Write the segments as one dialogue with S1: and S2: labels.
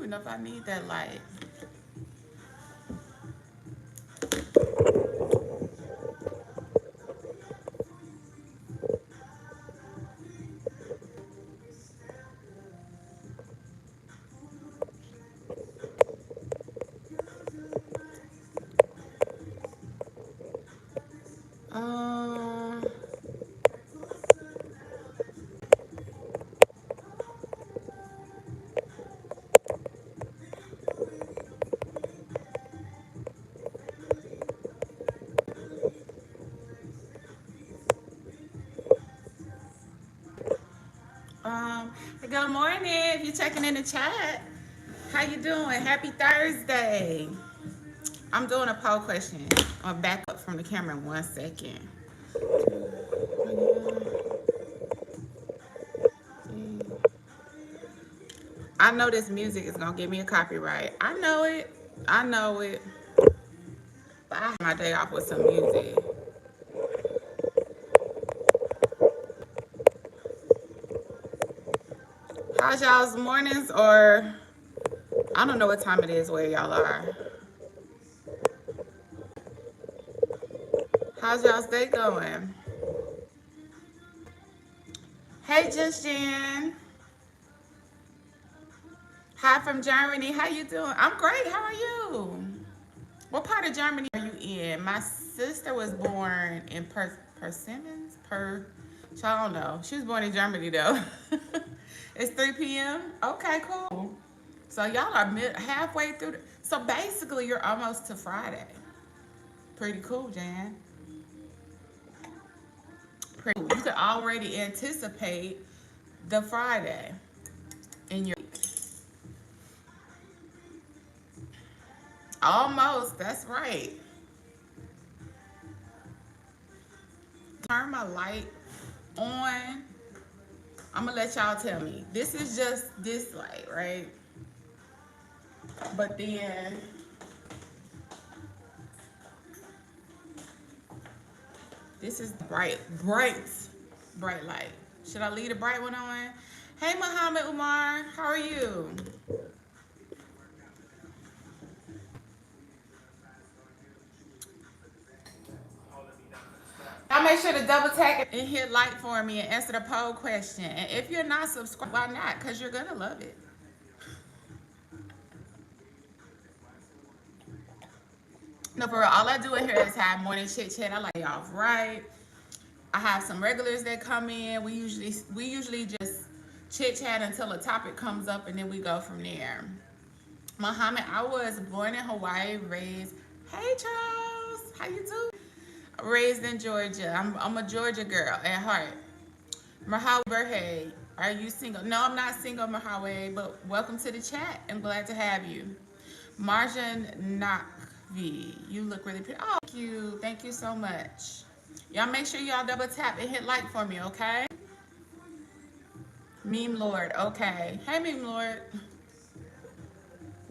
S1: even know if I need that light. Um, Good morning. If you're checking in the chat, how you doing? Happy Thursday. I'm doing a poll question. I'll back up from the camera in 1 second. I know this music is gonna give me a copyright. I know it. I know it. But I have my day off with some music. How's y'all's mornings, or I don't know what time it is where y'all are. How's y'all's day going? Hey, Just Jen. Hi from Germany. How you doing? I'm great. How are you? What part of Germany are you in? My sister was born in Persimmons. I don't know. She was born in Germany though. It's 3 p.m. Okay, cool. So y'all are halfway through. So basically, you're almost to Friday. Pretty cool, Jan. Pretty cool. You can already anticipate the Friday in your. Almost. That's right. Turn my light on. I'm gonna let y'all tell me. This is just this light, right? But then this is bright light. Should I leave the bright one on? Hey, Muhammad Umar, how are you? Y'all make sure to double tap and hit like for me and answer the poll question. And if you're not subscribed, why not? Because you're gonna love it. No, for real, all I do in here is have morning chit chat. I like y'all right. I have some regulars that come in. We usually just chit chat until a topic comes up, and then we go from there. Muhammad, I was born in Hawaii, raised. Hey Charles, how you doing? Raised in Georgia. I'm a Georgia girl at heart. Mahawi Berhe, are you single? No, I'm not single, Mahawi, but welcome to the chat. I'm glad to have you. Marjan Nakvi, you look really pretty. Oh, thank you. Thank you so much. Y'all make sure y'all double tap and hit like for me, okay? Meme Lord, okay. Hey, Meme Lord.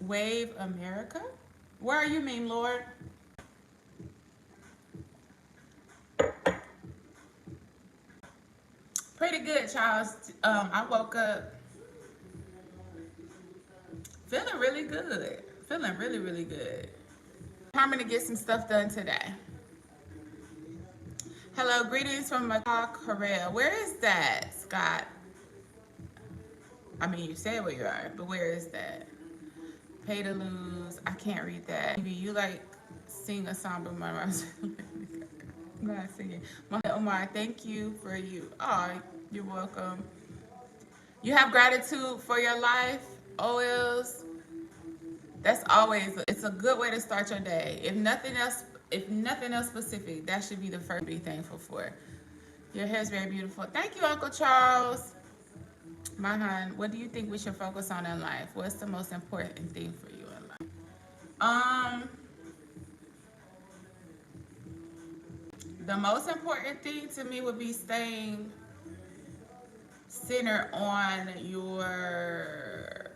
S1: Wave America? Where are you, Meme Lord? Pretty good, Charles. I woke up feeling really good. Feeling really, really good. I'm gonna get some stuff done today. Hello, greetings from Macau, Korea. Where is that, Scott? I mean, you said where you are, but where is that? Pay to lose. I can't read that. Maybe you like sing a song, but I'm not singing. Omar, thank you for you. Oh, you're welcome. You have gratitude for your life, oils. That's always, it's a good way to start your day. If nothing else specific, that should be the first to be thankful for. Your hair is very beautiful. Thank you, Uncle Charles. Mahan, what do you think we should focus on in life? What's the most important thing for you in life? The most important thing to me would be staying centered on your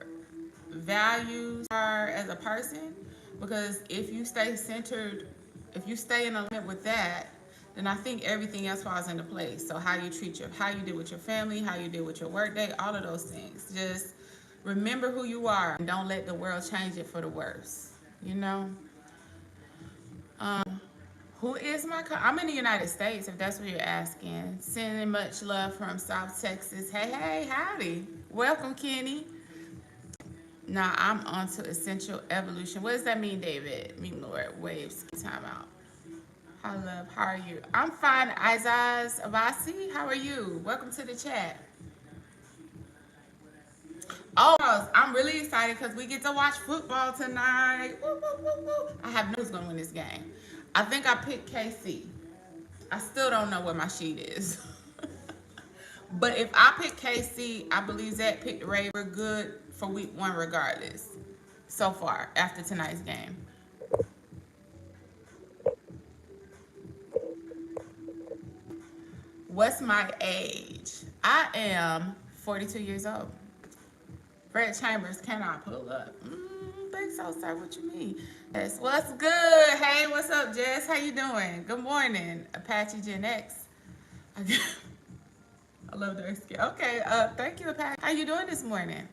S1: values as a person, because if you stay centered, if you stay in alignment with that, then I think everything else falls into place. So how you deal with your family, how you deal with your work day, all of those things. Just Remember who you are and don't let the world change it for the worse. You know? Who is my I'm in the United States, if that's what you're asking. Sending much love from South Texas. Hey, hey, howdy. Welcome, Kenny. Now I'm on to essential evolution. What does that mean, David? Me, Lord. Waves. Time out. Hi, love. How are you? I'm fine. Izaz Avasi, how are you? Welcome to the chat. Oh, I'm really excited because we get to watch football tonight. Woo, woo, woo, woo. I have no who's going to win this game. I think I picked KC. I still don't know where my sheet is. But if I pick KC, I believe Zach picked the Ravens. We're good for week 1 regardless. So far, after tonight's game. What's my age? I am 42 years old. Fred Chambers, can I pull up? Think so, sir. What you mean? Yes. What's good? Hey, what's up, Jess? How you doing? Good morning, Apache Gen X. I love the rescue. Okay, thank you, Apache. How you doing this morning?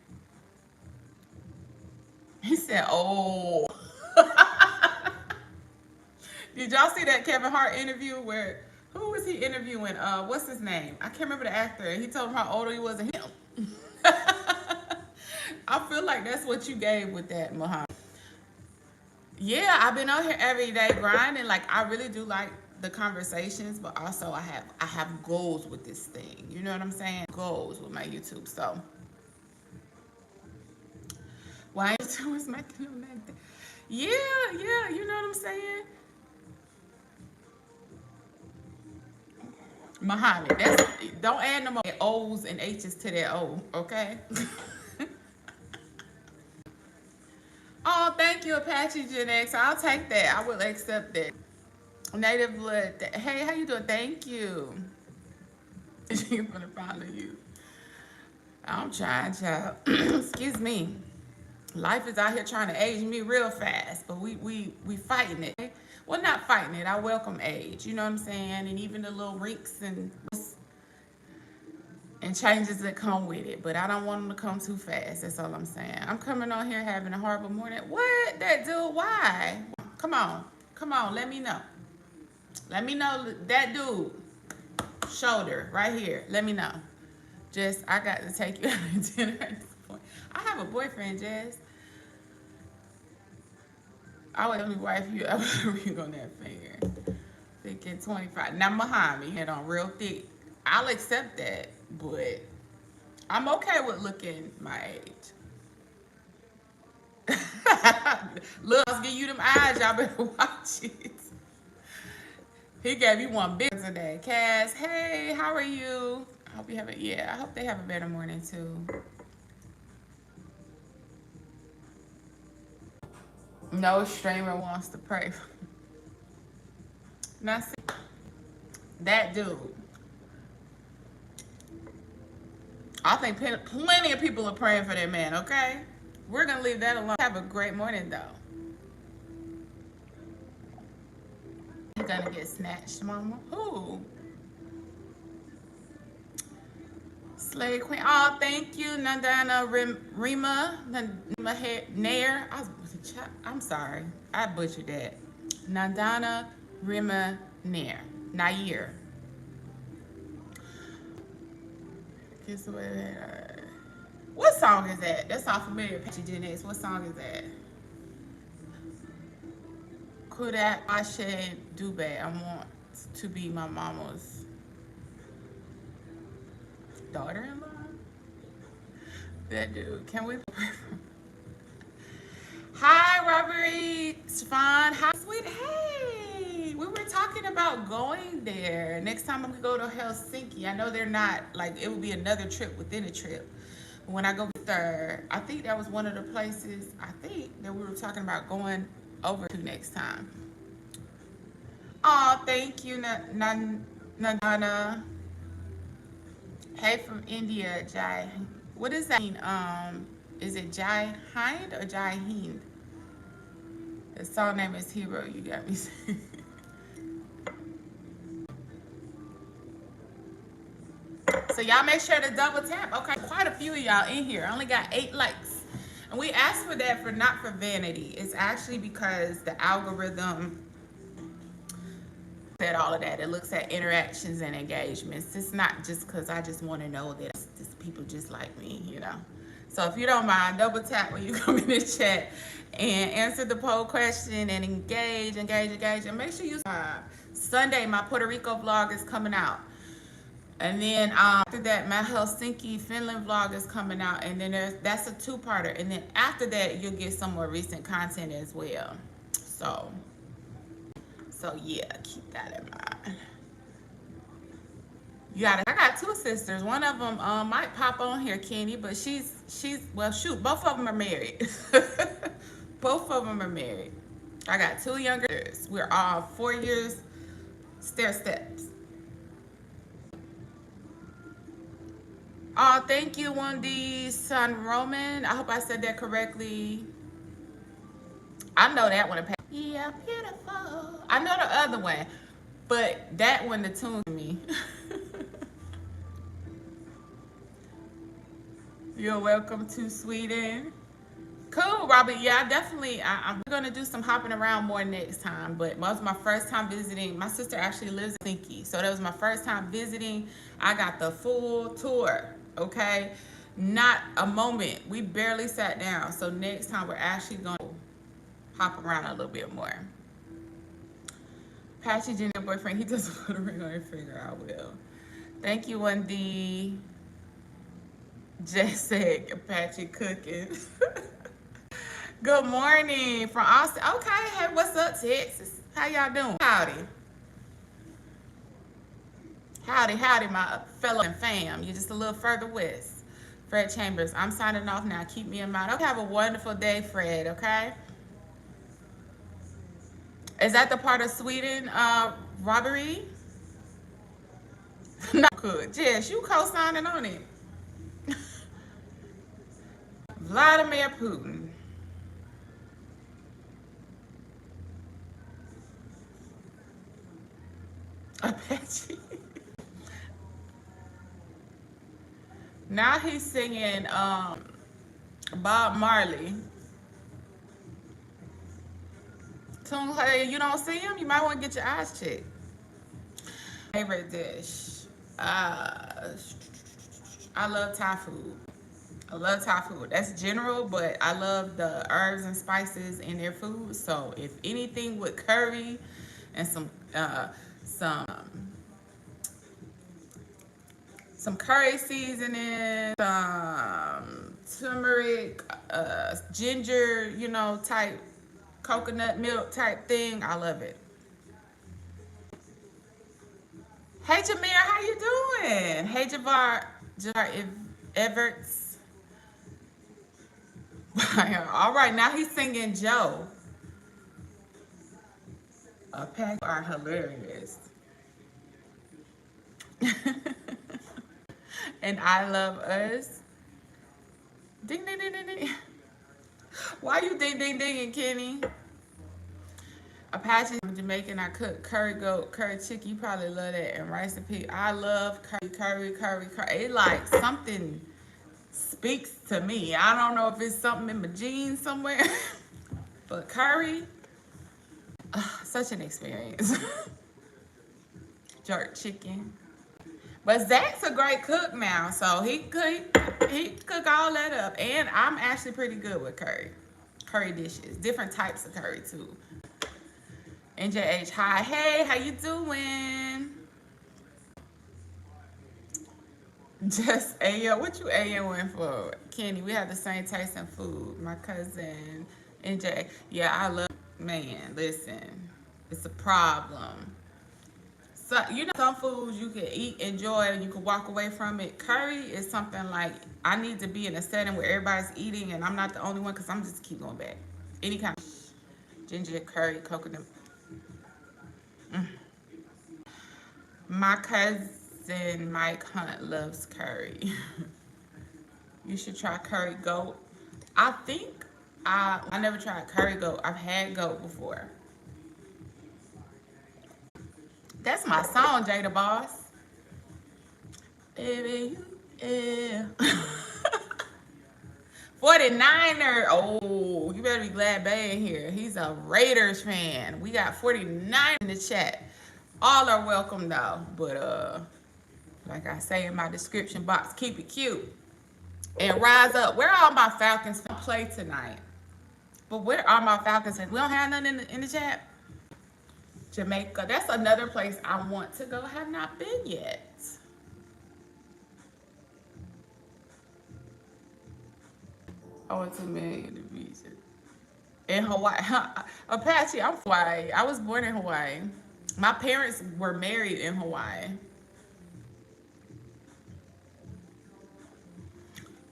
S1: He said, oh. Did y'all see that Kevin Hart interview where, who was he interviewing? What's his name? I can't remember the actor. He told him how old he was and him. I feel like that's what you gave with that, Muhammad. Yeah, I've been out here every day grinding. Like, I really do like the conversations, but also I have goals with this thing. You know what I'm saying? Goals with my YouTube. So why YouTube is making them like that? Yeah, you know what I'm saying? Muhammad, don't add no more O's and H's to that O, okay? Oh, thank you, Apache Gen X. I'll take that. I will accept that. Native blood. Hey, how you doing? Thank you. She's gonna follow you. I'm trying, child. Excuse me. Life is out here trying to age me real fast, but we fighting it. Well, not fighting it. I welcome age. You know what I'm saying? And even the little wrinkles and changes that come with it, but I don't want them to come too fast. That's all I'm saying. I'm coming on here having a horrible morning. What? That dude? Why? Come on, let me know. Let me know that dude. Shoulder right here. Let me know. Jess, I got to take you out to dinner at this point. I have a boyfriend, Jess. I would only wife you ever ring on that finger. Thinking 25. Now, Muhammad, head on real thick. I'll accept that, but I'm okay with looking my age. Look, I'll give you them eyes. Y'all better watch it. He gave you one big today. Cass, hey, how are you? I hope you have I hope they have a better morning too. No streamer wants to pray. Now see, that dude. I think plenty of people are praying for that man, okay? We're going to leave that alone. Have a great morning, though. You're going to get snatched, mama. Who? Slay Queen. Oh, thank you, Nandana Rima Nair. I'm sorry. I butchered that. Nandana Rima Nair. What song is that? That's all familiar. Patchy Gen. What song is that? Kudat Ashe Dube. I want to be my mama's daughter-in-law. That dude. Can we pray for? Hi, Robert Stefan. Hi, sweet. Hey, we were talking about going there. Next time I'm gonna go to Helsinki. I know they're not like it would be another trip within a trip. When I go there, I think that was one of the places I think that we were talking about going over to next time. Oh, thank you, Nana. Hey, from India, Jai. What does that mean? Is it Jai Hind or Jai Hind? The song name is Hero. You got me saying. So y'all make sure to double tap. Okay, quite a few of y'all in here. I only got 8 likes. And we asked for that for not for vanity. It's actually because the algorithm said all of that. It looks at interactions and engagements. It's not just because I just want to know that people just like me, you know. So if you don't mind, double tap when you come in the chat and answer the poll question and engage. And make sure you Sunday, my Puerto Rico vlog is coming out. And then after that, my Helsinki, Finland vlog is coming out. And then that's a 2-parter. And then after that, you'll get some more recent content as well. So yeah, keep that in mind. I got 2 sisters. One of them might pop on here, Kenny, but she's well, shoot, both of them are married. Both of them are married. I got 2 younger. We're all 4 years stair steps. Oh, thank you, Wendy Son Roman. I hope I said that correctly. I know that one. Yeah, beautiful. I know the other one, but that one, the tune to me. You're welcome to Sweden. Cool, Robert. Yeah, I'm gonna do some hopping around more next time. But that was my first time visiting. My sister actually lives in Helsinki, so that was my first time visiting. I got the full tour. Okay, not a moment. We barely sat down. So next time we're actually gonna hop around a little bit more. Patchy Junior boyfriend, he doesn't put a ring on your finger. I will. Thank you, Wendy. Just said Apache cooking. Good morning from Austin. Okay, hey, what's up, Texas? How y'all doing? Howdy, my fellow fam. You're just a little further west. Fred Chambers, I'm signing off now. Keep me in mind. Okay, have a wonderful day, Fred, okay? Is that the part of Sweden, robbery? No, good. Jess, you co-signing on it. Vladimir Putin. Apache. Now he's singing Bob Marley. You don't see him? You might want to get your eyes checked. Favorite dish. I love Thai food. I love Thai food. That's general, but I love the herbs and spices in their food. So if anything with curry and some curry seasoning, some turmeric, ginger, you know, type coconut milk type thing, I love it. Hey Jameer, how you doing? Hey Javar Everts. All right, now he's singing Joe. Pack are hilarious. And I love us. Ding ding ding ding ding. Why you ding ding dinging, Kenny? Apache, I'm Jamaican. I cook curry goat, curry chicken. You probably love that. And rice and pig. I love curry. It like something speaks to me. I don't know if it's something in my genes somewhere, but curry, such an experience. Jerk chicken. But Zach's a great cook now, so he cook all that up. And I'm actually pretty good with curry dishes, different types of curry too. NJH, hi, hey, how you doing? Just Ayo, what you Ayoing for? Kenny, we have the same taste in food. My cousin, NJ, yeah, I love, man, listen, it's a problem. So, you know, some foods you can eat, enjoy, and you can walk away from it. Curry is something like, I need to be in a setting where everybody's eating and I'm not the only one because I'm just keep going back. Any kind of ginger, curry, coconut. My cousin Mike Hunt loves curry. You should try curry goat. I think I never tried curry goat. I've had goat before. That's my song, Jada Boss. Baby, yeah. 49er. Oh, you better be glad Bay in here. He's a Raiders fan. We got 49 in the chat. All are welcome though. But like I say in my description box, keep it cute. And rise up. Where are all my Falcons fans play tonight? But where are my Falcons fans? We don't have none in the chat. Jamaica. That's another place I want to go. Have not been yet. I want to marry the visa. In Hawaii. Apache, I'm from Hawaii. I was born in Hawaii. My parents were married in Hawaii.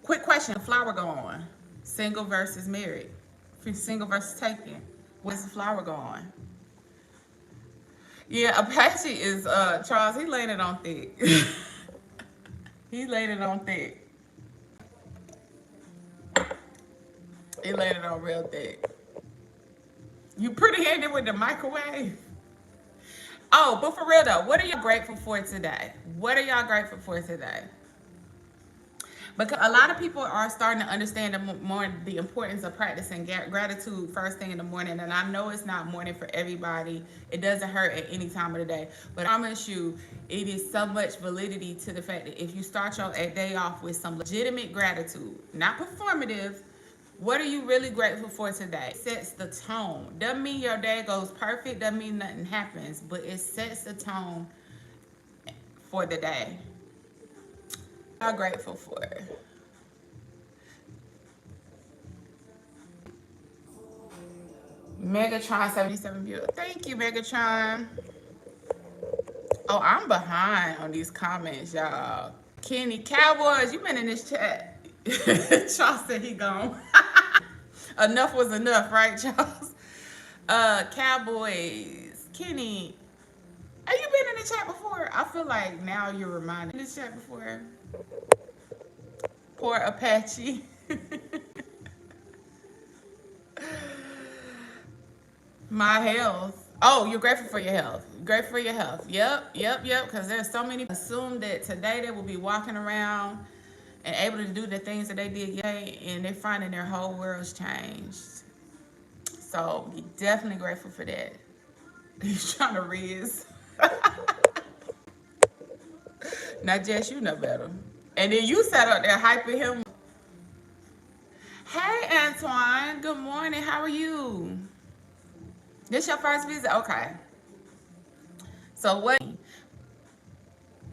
S1: Quick question, flower go on? Single versus married. Single versus taken. Where's the flower go on? Yeah, Apache is Charles, he laid it on thick. He laid it on thick. He laid it on real thick. You pretty handed with the microwave. Oh, but for real though, what are y'all grateful for today? What are y'all grateful for today? Because a lot of people are starting to understand more the importance of practicing gratitude first thing in the morning. And I know it's not morning for everybody. It doesn't hurt at any time of the day. But I promise you, it is so much validity to the fact that if you start your day off with some legitimate gratitude, not performative, what are you really grateful for today? It sets the tone. Doesn't mean your day goes perfect. Doesn't mean nothing happens. But it sets the tone for the day. I'm grateful for it. Megatron 77 views. Thank you, Megatron. Oh, I'm behind on these comments, y'all. Kenny Cowboys, you been in this chat. Charles said he gone. Enough was enough, right, Charles? Cowboys. Kenny, have you been in the chat before? I feel like now you're reminded. In this chat before? Poor Apache. My health. Oh, you're grateful for your health. Grateful for your health. Yep. Because there's so many assume that today they will be walking around and able to do the things that they did yesterday, and they're finding their whole world's changed. So you're definitely grateful for that. He's trying to riz. Now, Jess, you know better. And then you sat up there hyping him. Hey, Antoine. Good morning. How are you? This your first visit? Okay. So what?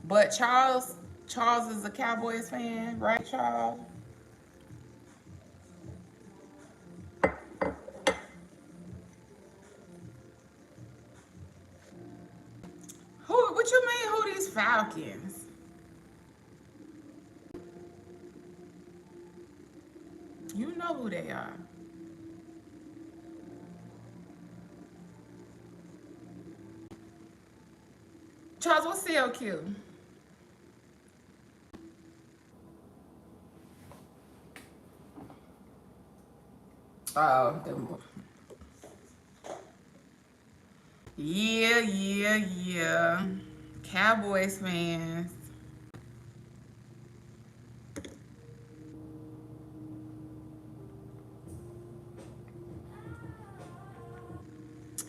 S1: But Charles is a Cowboys fan, right, Charles? What you mean, who these Falcons? You know who they are. Charles, what's CLQ? Oh, yeah. Cowboys fans.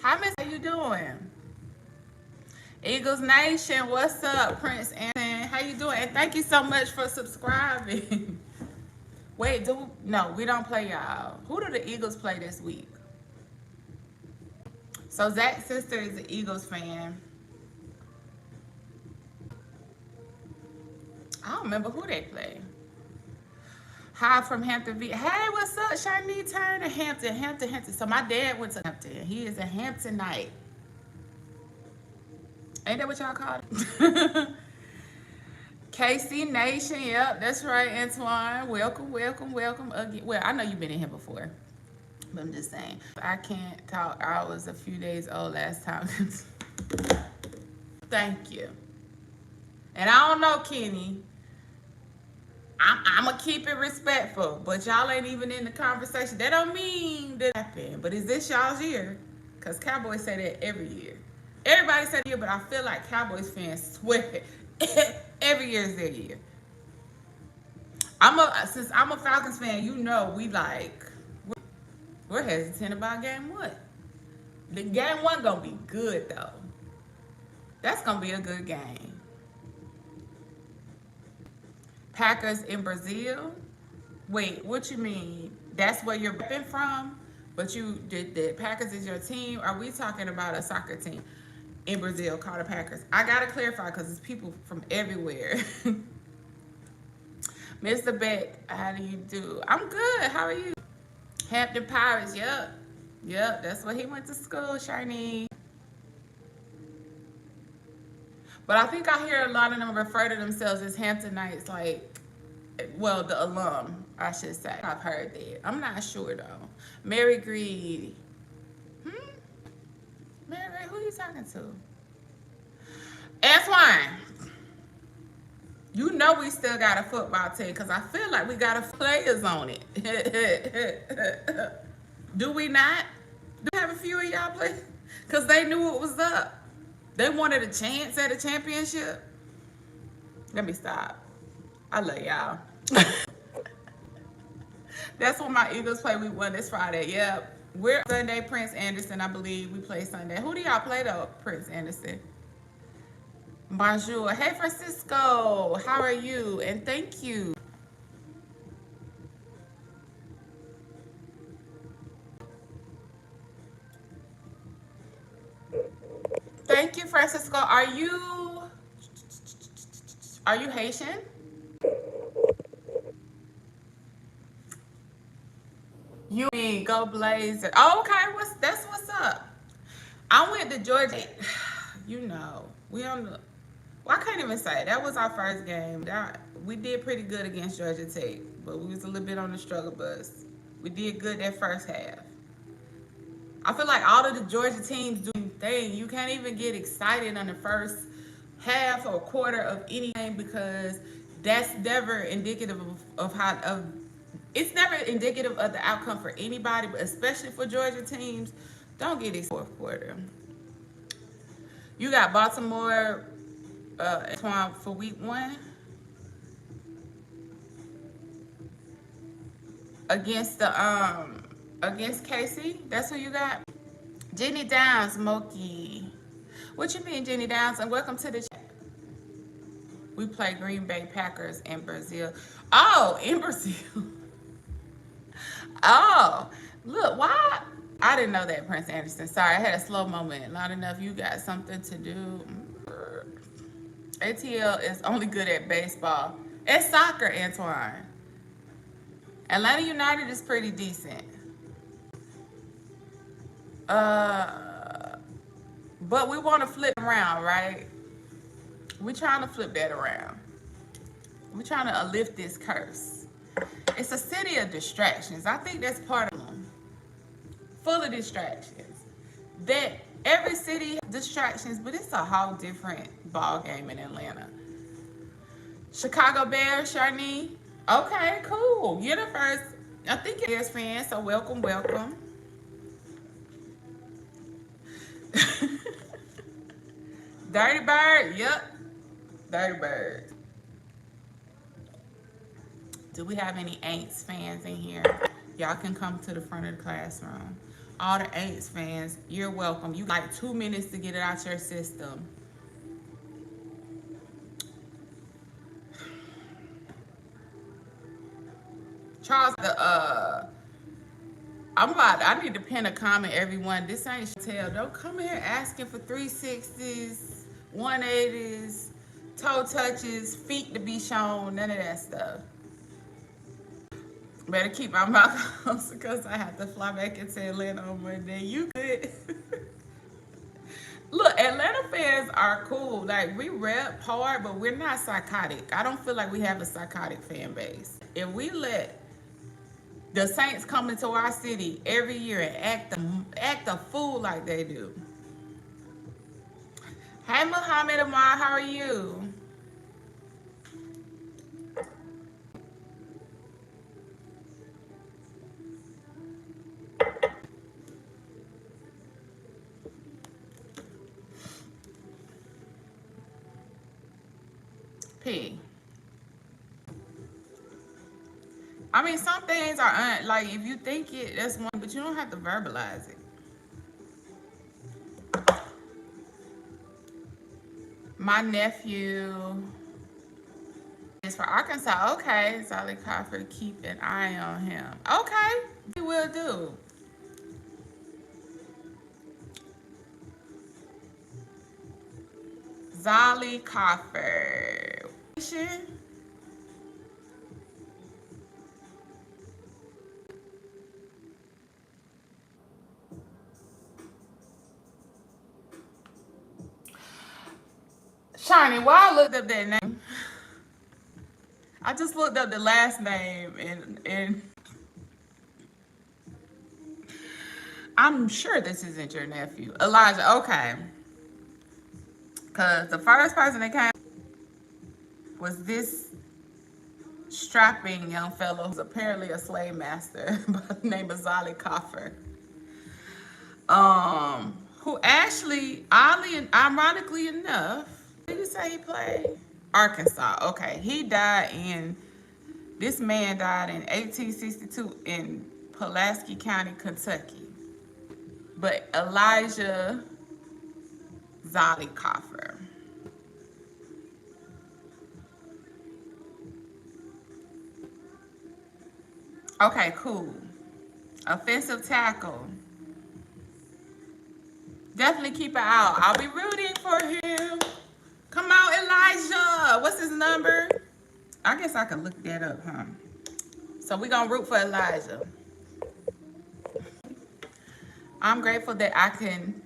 S1: How you doing? Eagles Nation, what's up, Prince Anthony? How you doing? And thank you so much for subscribing. Wait, no, we don't play y'all. Who do the Eagles play this week? So Zach's sister is an Eagles fan. I don't remember who they play. Hi from Hampton V. Hey, what's up, Shani Turner? Hampton. So my dad went to Hampton. He is a Hamptonite. Ain't that what y'all call it? KC Nation, yep, that's right, Antoine. Welcome again. Well, I know you've been in here before, but I'm just saying. I can't talk. I was a few days old last time. Thank you. And I don't know, Kenny. I'm going to keep it respectful, but y'all ain't even in the conversation. That don't mean that happened. But is this y'all's year? Because Cowboys say that every year. Everybody said year, but I feel like Cowboys fans swear Every year is their year. Since I'm a Falcons fan, you know we're hesitant about game one. The game one gonna be good though. That's gonna be a good game. Packers in Brazil. Wait, what you mean? That's where you're repping from? But you did the Packers is your team? Are we talking about a soccer team in Brazil called the Packers? I gotta clarify because it's people from everywhere. Mr. Beck, how do you do? I'm good. How are you? Hampton Pirates. Yep. Yep. That's where he went to school, Shiny. But I think I hear a lot of them refer to themselves as Hamptonites, like, well, the alum, I should say. I've heard that. I'm not sure though. Mary Greed. Mary Greed, who are you talking to? Antoine. You know we still got a football team because I feel like we got players on it. Do we not? Do we have a few of y'all play? Because they knew what was up. They wanted a chance at a championship. Let me stop. I love y'all. That's when my Eagles play week 1 this Friday. Yep. We're Sunday, Prince Anderson, I believe. We play Sunday. Who do y'all play though, Prince Anderson? Bonjour. Hey, Francisco. How are you? And thank you. Thank you, Francisco. Are you Haitian? You mean go Blazer? Oh, okay, that's what's up. I went to Georgia. You know, we on the. Well, I can't even say that was our first game. We did pretty good against Georgia Tech, but we was a little bit on the struggle bus. We did good that first half. I feel like all of the Georgia teams do thing. You can't even get excited on the first half or quarter of any game because that's never indicative of it's never indicative of the outcome for anybody, but especially for Georgia teams. Don't get it fourth quarter. You got Baltimore for week 1 against against Casey. That's who you got. Jenny Downs, Moki. What you mean, Jenny Downs? And welcome to the chat. We play Green Bay Packers in Brazil. Oh, in Brazil. Oh, look, why? I didn't know that, Prince Anderson. Sorry, I had a slow moment. Not enough. You got something to do. ATL is only good at baseball. It's soccer, Antoine. Atlanta United is pretty decent. But we want to flip around, right? We're trying to flip that around. We're trying to lift this curse. It's a city of distractions. I think that's part of them. Full of distractions. That every city has distractions, but it's a whole different ball game in Atlanta. Chicago Bears, Sharnee. Okay, cool. You're the first. I think you're a Bears fan, so welcome, welcome. Dirty Bird, yep. Dirty Bird. Do we have any Aints fans in here? Y'all can come to the front of the classroom. All the Aints fans, you're welcome. You got like 2 minutes to get it out your system. Charles, I need to pin a comment, everyone. This ain't tell. Don't come here asking for 360s, 180s, toe touches, feet to be shown, none of that stuff. Better keep my mouth closed because I have to fly back into Atlanta on Monday. You good? Look, Atlanta fans are cool. Like, we rep hard, but we're not psychotic. I don't feel like we have a psychotic fan base. If we let the Saints come into our city every year and act a fool like they do. Hey, Muhammad Amar, how are you? P. I mean, some things are like if you think it, that's one, but you don't have to verbalize it. My nephew is for Arkansas. Okay, Solid Crawford, keep an eye on him. Okay, he will do. Zolly Coffer. Shiny, why I looked up that name? I just looked up the last name and I'm sure this isn't your nephew. Elijah, okay. Because the first person that came was this strapping young fellow who's apparently a slave master by the name of Zolly Coffer. Who actually, oddly and ironically enough, did you say he played? Arkansas. Okay, this man died in 1862 in Pulaski County, Kentucky. But Elijah Zolly Coffer. Okay, cool. Offensive tackle. Definitely keep it out. I'll be rooting for him. Come out, Elijah. What's his number? I guess I can look that up, huh? So we're going to root for Elijah. I'm grateful that I can...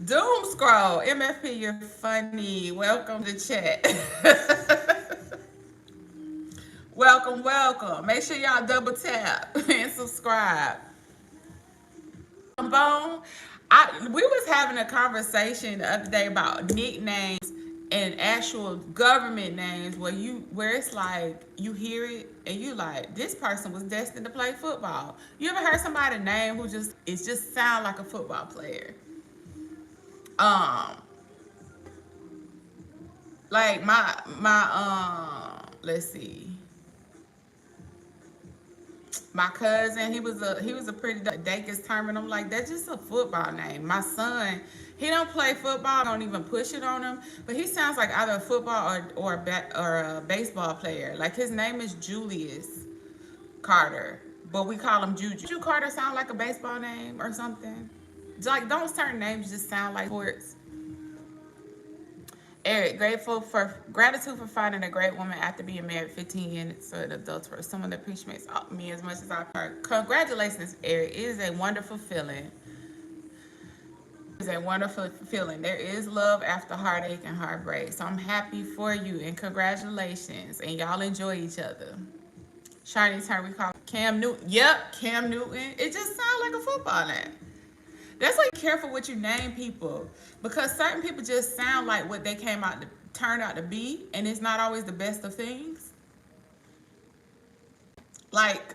S1: Doom Scroll. MFP, you're funny. Welcome to chat. Welcome, welcome. Make sure y'all double tap and subscribe. Bone. We was having a conversation the other day about nicknames and actual government names where it's like you hear it and you like, this person was destined to play football. You ever heard somebody's name who just sound like a football player? Like my let's see. My cousin, he was a pretty Dacus term, I'm like, that's just a football name. My son, he don't play football, don't even push it on him, but he sounds like either a football or a baseball player. Like his name is Julius Carter, but we call him Juju. Juju Carter sound like a baseball name or something. Like, don't certain names just sound like sports? Eric, gratitude for finding a great woman after being married 15 years to an adult, for someone that appreciates me as much as I've heard. Congratulations, Eric. It is a wonderful feeling. It's a wonderful feeling. There is love after heartache and heartbreak. So I'm happy for you and congratulations. And y'all enjoy each other. Shiny turn, we call Cam Newton. Yep, Cam Newton. It just sounds like a football name. That's why you're careful what you name people, because certain people just sound like what they turned out to be, and it's not always the best of things. Like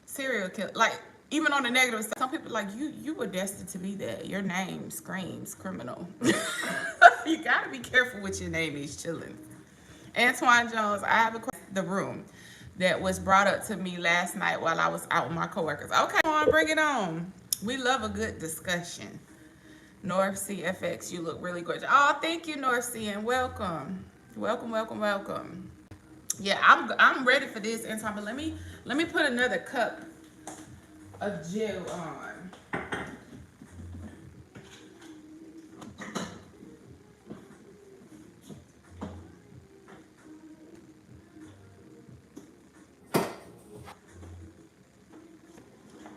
S1: serial killer, like even on the negative side, some people like you were destined to be that. Your name screams criminal. You gotta be careful what your name is, chilling. Antoine Jones, I have a question. The room that was brought up to me last night while I was out with my coworkers. Okay, come on, bring it on. We love a good discussion. North Sea FX, you look really gorgeous. Oh, thank you, North Sea, and welcome. Welcome, welcome, welcome. Yeah, I'm ready for this, Antoine, but let me put another cup of gel on.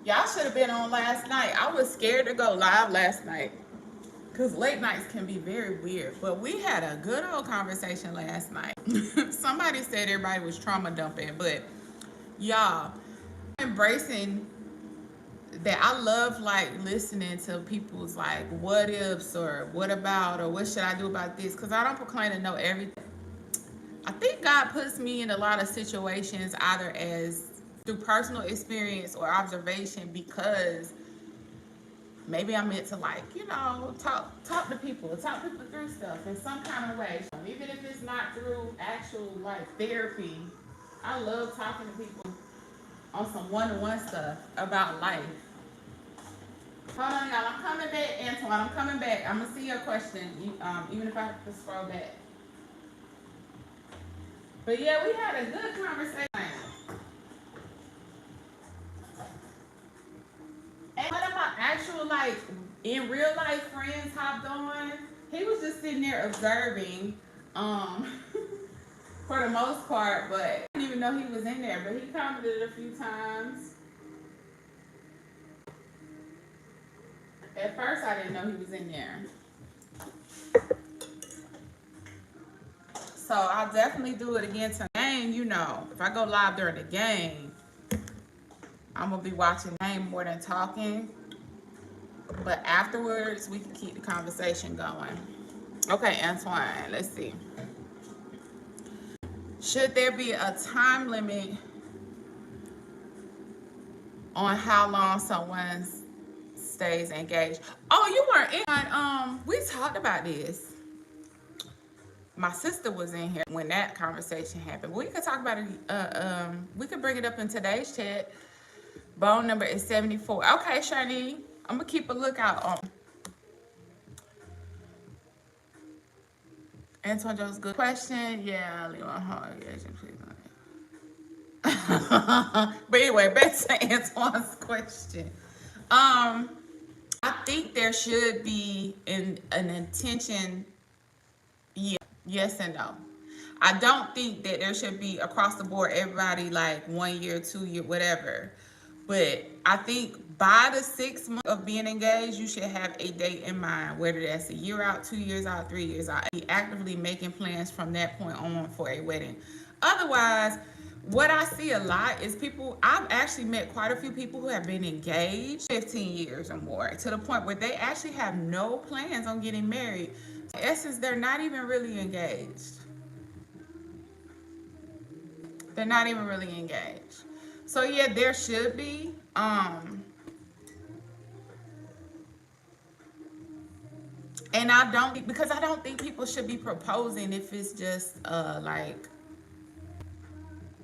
S1: Y'all should have been on last night. I was scared to go live last night because late nights can be very weird. But we had a good old conversation last night. Somebody said everybody was trauma dumping, but y'all, embracing that. I love like listening to people's like what ifs or what about or what should I do about this, because I don't proclaim to know everything. I think God puts me in a lot of situations either as through personal experience or observation, because maybe I'm meant to, like, you know, talk to people through stuff in some kind of way. Even if it's not through actual like therapy, I love talking to people on some one-to-one stuff about life. Hold on, y'all. I'm coming back, Antoine. I'm coming back. I'm gonna see your question, even if I have to scroll back. But yeah, we had a good conversation. And one of my actual, like, in real life friends hopped on. He was just sitting there observing, for the most part, but I didn't even know he was in there. But he commented a few times. At first, I didn't know he was in there. So I'll definitely do it again tonight. Game, you know, if I go live during the game, I'm gonna be watching the game more than talking. But afterwards, we can keep the conversation going. Okay, Antoine, let's see. Should there be a time limit on how long someone stays engaged? Oh, you weren't in. We talked about this. My sister was in here when that conversation happened. We could talk about it. We could bring it up in today's chat. Bone number is 74. Okay, Shani, I'm gonna keep a lookout on. Antoine Jones, good question. Yeah, leave my heart engagement, please. But anyway, back to Antoine's question. I think there should be an intention. Yeah, yes and no. I don't think that there should be across the board everybody like 1 year, 2 year, whatever. But I think by the 6 months of being engaged, you should have a date in mind, whether that's a year out, 2 years out, 3 years out. Be actively making plans from that point on for a wedding. Otherwise, what I see a lot is people, I've actually met quite a few people who have been engaged 15 years or more, to the point where they actually have no plans on getting married. In essence, they're not even really engaged. They're not even really engaged. So yeah, there should be. And I don't, because I don't think people should be proposing if it's just like,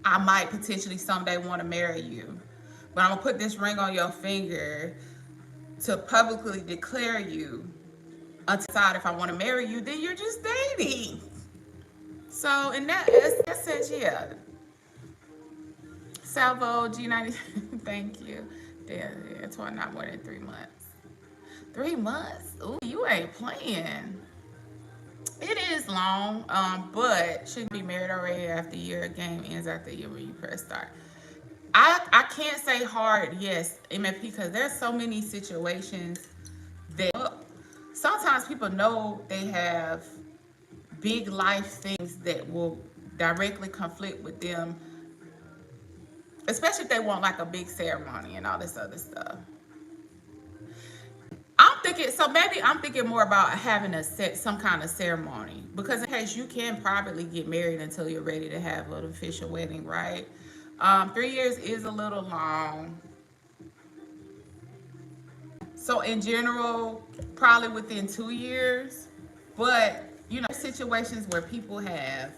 S1: I might potentially someday want to marry you, but I'm gonna put this ring on your finger to publicly declare you. Decide if I want to marry you, then you're just dating. So in that sense, yeah. Salvo G90, thank you. That's why not more than 3 months. 3 months? Ooh, you ain't playing. It is long, but shouldn't be married already after a year. Game ends after a year when you press start. I can't say hard yes, MFP, because there's so many situations that sometimes people know they have big life things that will directly conflict with them, especially if they want like a big ceremony and all this other stuff. I'm thinking more about having some kind of ceremony, because in case you can privately get married until you're ready to have an official wedding, right? 3 years is a little long. So in general, probably within 2 years. But you know, situations where people have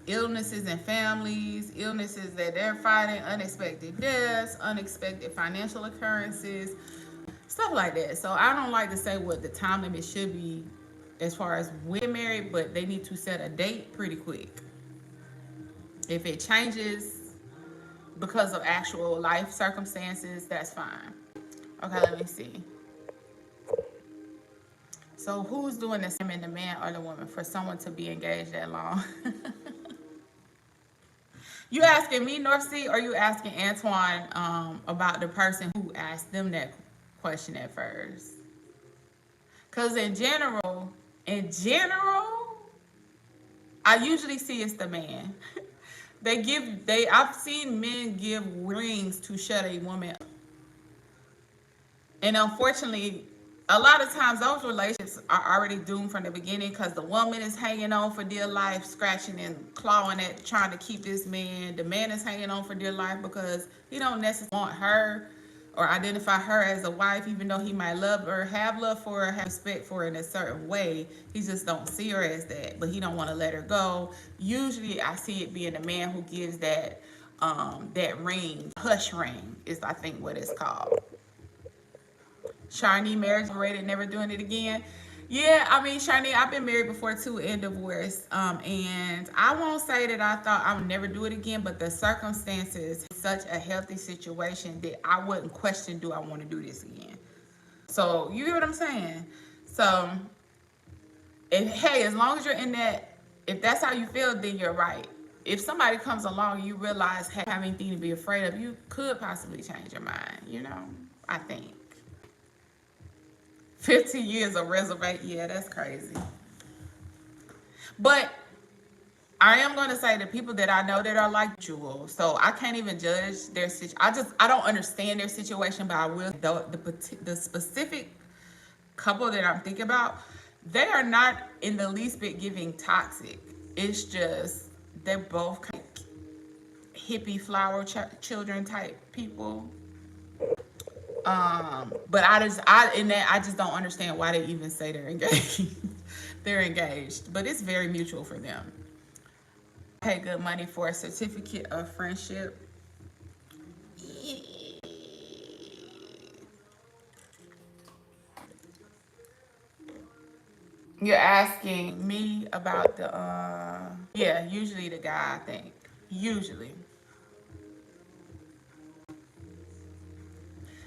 S1: illnesses in families, illnesses that they're fighting, unexpected deaths, unexpected financial occurrences, stuff like that. So I don't like to say what the time limit should be as far as when married, but they need to set a date pretty quick. If it changes because of actual life circumstances, that's fine. Okay, let me see. So who's doing this, the man or the woman, for someone to be engaged that long? You asking me, North Sea, or you asking Antoine about the person who asked them that question at first? Because in general, I usually see it's the man. I've seen men give rings to shut a woman up. And unfortunately, a lot of times those relationships are already doomed from the beginning, because the woman is hanging on for dear life, scratching and clawing at trying to keep this man. The man is hanging on for dear life because he don't necessarily want her or identify her as a wife, even though he might love her, have love for her, have respect for her in a certain way. He just don't see her as that, but he don't want to let her go. Usually I see it being a man who gives that ring, hush ring is I think what it's called. Sharni, marriage rated, never doing it again. Yeah, I mean, Sharni, I've been married before too and divorced. And I won't say that I thought I would never do it again, but the circumstances, such a healthy situation that I wouldn't question, do I want to do this again? So you get what I'm saying? So, hey, as long as you're in that, if that's how you feel, then you're right. If somebody comes along, you realize having anything to be afraid of, you could possibly change your mind. You know, I think. 15 years of reservation. Yeah, that's crazy. But I am going to say the people that I know that are like Jewel, so I can't even judge their situation. I don't understand their situation, but I will. The specific couple that I'm thinking about, they are not in the least bit giving toxic. It's just they're both kind of hippie flower children type people. But I just don't understand why they even say they're engaged. They're engaged, but it's very mutual for them. Pay good money for a certificate of friendship. You're asking me about the yeah, usually the guy, I think. Usually.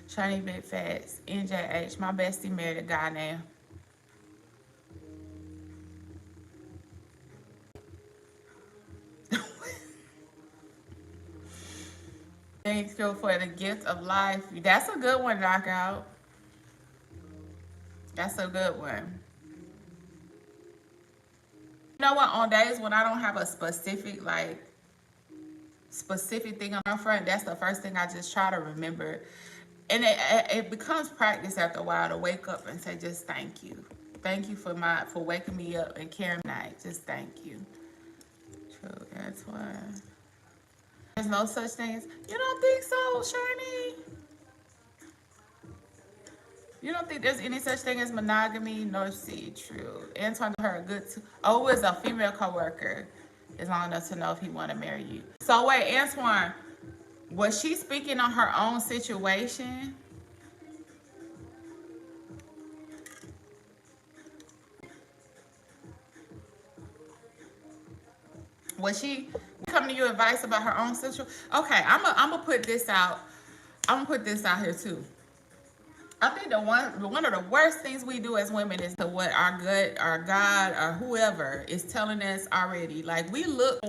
S1: Shiny Big Fats, NJH. My bestie married a guy now. Thanks you for the gift of life. That's a good one, Knockout. That's a good one. You know what? On days when I don't have a specific thing on my front, that's the first thing I just try to remember. And it becomes practice after a while to wake up and say, just thank you. Thank you for waking me up and carrying me night. Just thank you. True, that's why. There's no such thing as, you don't think so, Shani? You don't think there's any such thing as monogamy? Nor see, true. Antoine her good oh, is a female coworker. Is long enough to know if he want to marry you. So wait, Antoine, was she speaking on her own situation? Was she coming to you advice about her own situation? Okay, I'm gonna put this out. I'm gonna put this out here too. I think one of the worst things we do as women is to what our gut, our God, or whoever is telling us already. Like we look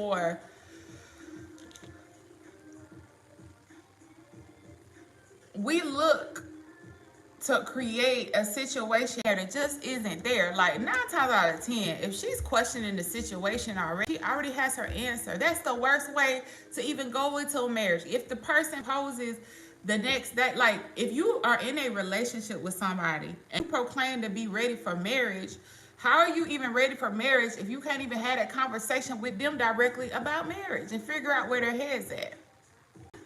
S1: to create a situation that just isn't there. Like 9 times out of 10, if she's questioning the situation already, she already has her answer. That's the worst way to even go into a marriage. If the person poses the next day, like if you are in a relationship with somebody and you proclaim to be ready for marriage, how are you even ready for marriage if you can't even have that conversation with them directly about marriage and figure out where their head's at?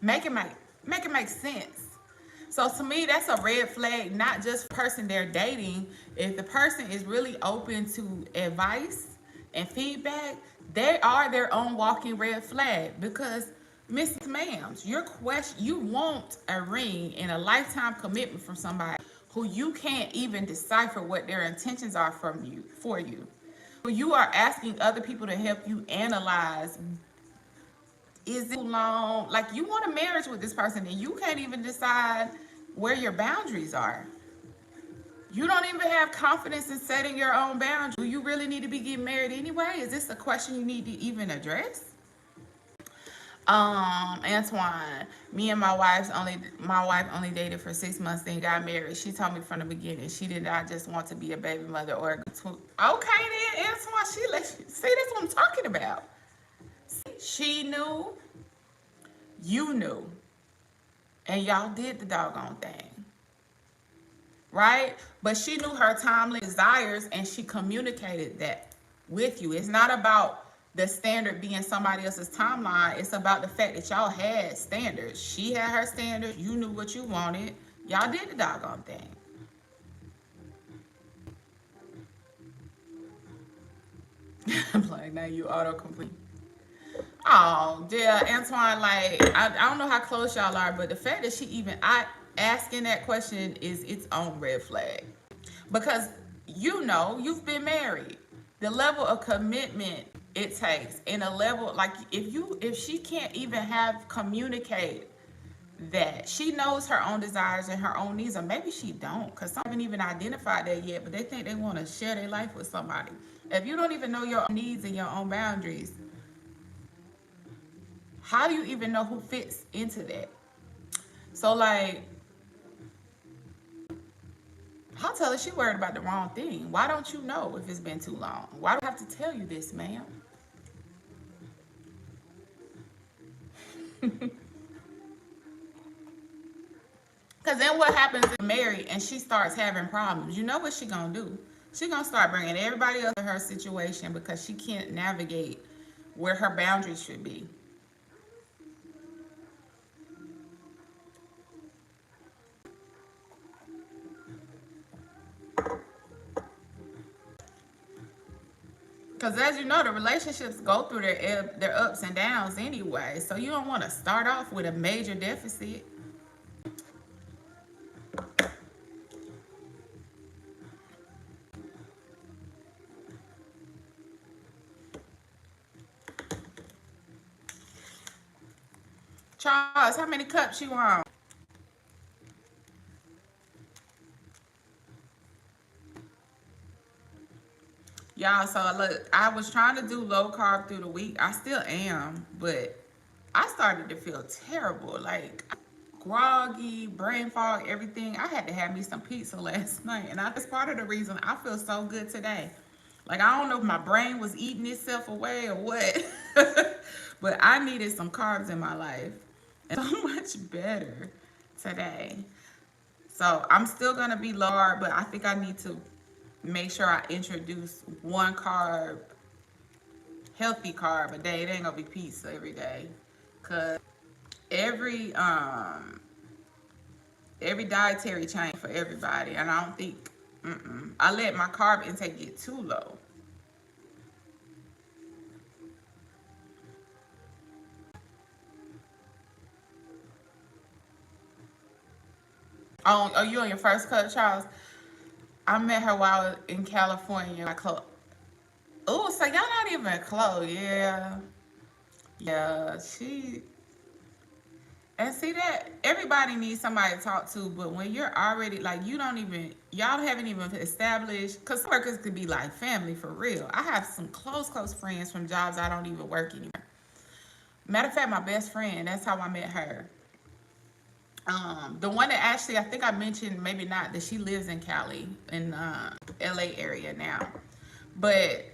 S1: Make it make sense. So to me, that's a red flag, not just the person they're dating. If the person is really open to advice and feedback, they are their own walking red flag. Because, Mrs. Ma'ams, you want a ring and a lifetime commitment from somebody who you can't even decipher what their intentions are for you. You are asking other people to help you analyze, is it too long? Like you want a marriage with this person and you can't even decide where your boundaries are. You don't even have confidence in setting your own boundaries. Do you really need to be getting married anyway? Is this a question you need to even address? Antoine, me and my wife only dated for 6 months, then got married. She told me from the beginning she did not just want to be a baby mother or okay then, Antoine, see, that's what I'm talking about. She knew, you knew, and y'all did the doggone thing, right? But she knew her timely desires and she communicated that with you. It's not about the standard being somebody else's timeline. It's about the fact that y'all had standards. She had her standards. You knew what you wanted. Y'all did the doggone thing. I'm like, now you autocomplete. Oh, yeah, Antoine, like, I don't know how close y'all are, but the fact that she even asking that question is its own red flag. Because you know, you've been married. The level of commitment it takes, and a level like if she can't even have communicate that she knows her own desires and her own needs, or maybe she don't, because some haven't even identified that yet, but they think they want to share their life with somebody. If you don't even know your own needs and your own boundaries, how do you even know who fits into that? So like, I'll tell her she worried about the wrong thing. Why don't you know if it's been too long? Why do I have to tell you this, ma'am? Because then what happens is married and she starts having problems. You know what she gonna do? She gonna start bringing everybody else to her situation because she can't navigate where her boundaries should be. Because as you know, the relationships go through their ups and downs anyway. So you don't want to start off with a major deficit. Charles, how many cups you on? Y'all, so look, I was trying to do low carb through the week. I still am, but I started to feel terrible, like groggy, brain fog, everything. I had to have me some pizza last night, and that's part of the reason I feel so good today. Like, I don't know if my brain was eating itself away or what, but I needed some carbs in my life. And so much better today. So I'm still gonna be low carb, but I think I need to make sure I introduce one carb, healthy carb a day. It ain't gonna be pizza every day, cause every every dietary change for everybody, and I don't think I let my carb intake get too low. Oh, are you on your first cut, Charles? I met her while I was in California. Oh, so y'all not even close, yeah. Yeah, she. And see that everybody needs somebody to talk to, but when you're already like you don't even y'all haven't even established, because workers could be like family for real. I have some close friends from jobs I don't even work anymore. Matter of fact, my best friend, that's how I met her. The one that actually I think I mentioned, maybe not, that she lives in Cali, in LA area now. But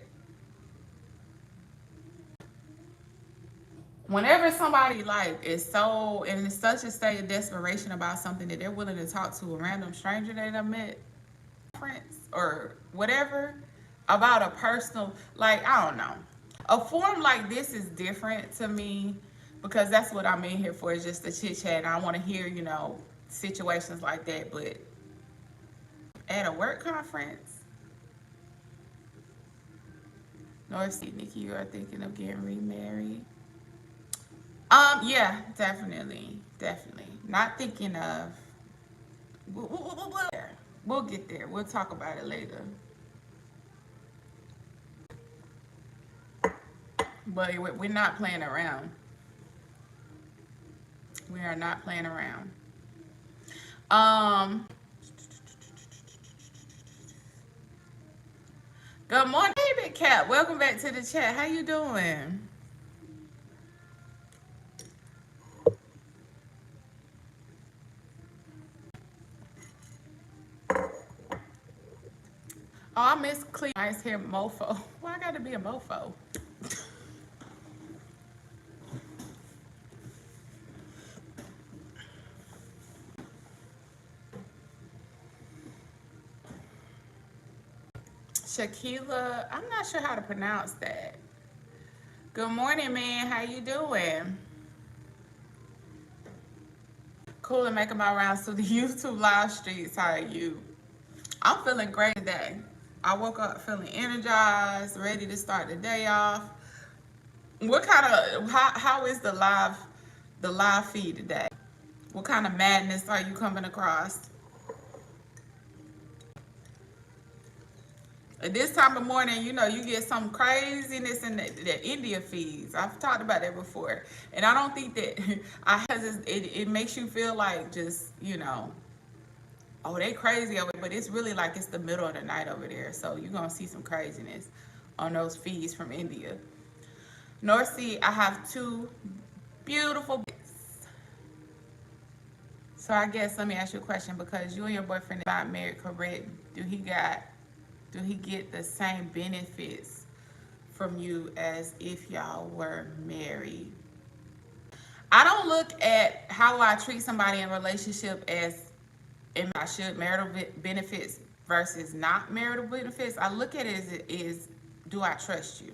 S1: whenever somebody like is so in such a state of desperation about something that they're willing to talk to a random stranger they done met, friends or whatever, about a personal, like, I don't know, a forum like this is different to me, because that's what I'm in here for, is just the chit chat. I want to hear, situations like that. But at a work conference, North Sea, Nicki, you are thinking of getting remarried. Yeah, definitely. Not thinking of. We'll get there. We'll talk about it later. But we're not playing around. We are not playing around. Um, Good morning, Big Cat. Welcome back to the chat. How you doing? Oh, I miss Cleo. Nice hair mofo. Why I gotta be a mofo? Shaquila, I'm not sure how to pronounce that. Good morning, man. How you doing? Cool and making my rounds to the YouTube live streams. How are you? I'm feeling great today. I woke up feeling energized, ready to start the day off. What kind of how is the live feed today? What kind of madness are you coming across? At this time of morning, you get some craziness in the India feeds. I've talked about that before. And I don't think that it makes you feel like just, oh, they crazy over there, but it's really like it's the middle of the night over there. So you're gonna see some craziness on those feeds from India. North Sea, I have two beautiful bits. So I guess let me ask you a question, because you and your boyfriend are not married, correct? Do he get the same benefits from you as if y'all were married? I don't look at how I treat somebody in a relationship as if I should marital benefits versus not marital benefits. I look at it as do I trust you?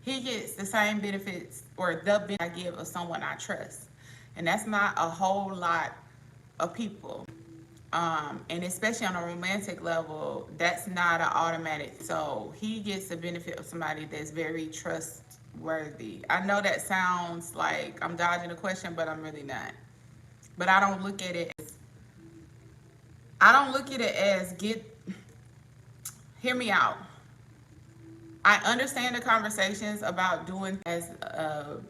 S1: He gets the same benefits or the benefit I give of someone I trust. And that's not a whole lot of people. And especially on a romantic level, that's not an automatic. So he gets the benefit of somebody that's very trustworthy. I know that sounds like I'm dodging the question, but I'm really not. But I don't look at it as hear me out. I understand the conversations about doing as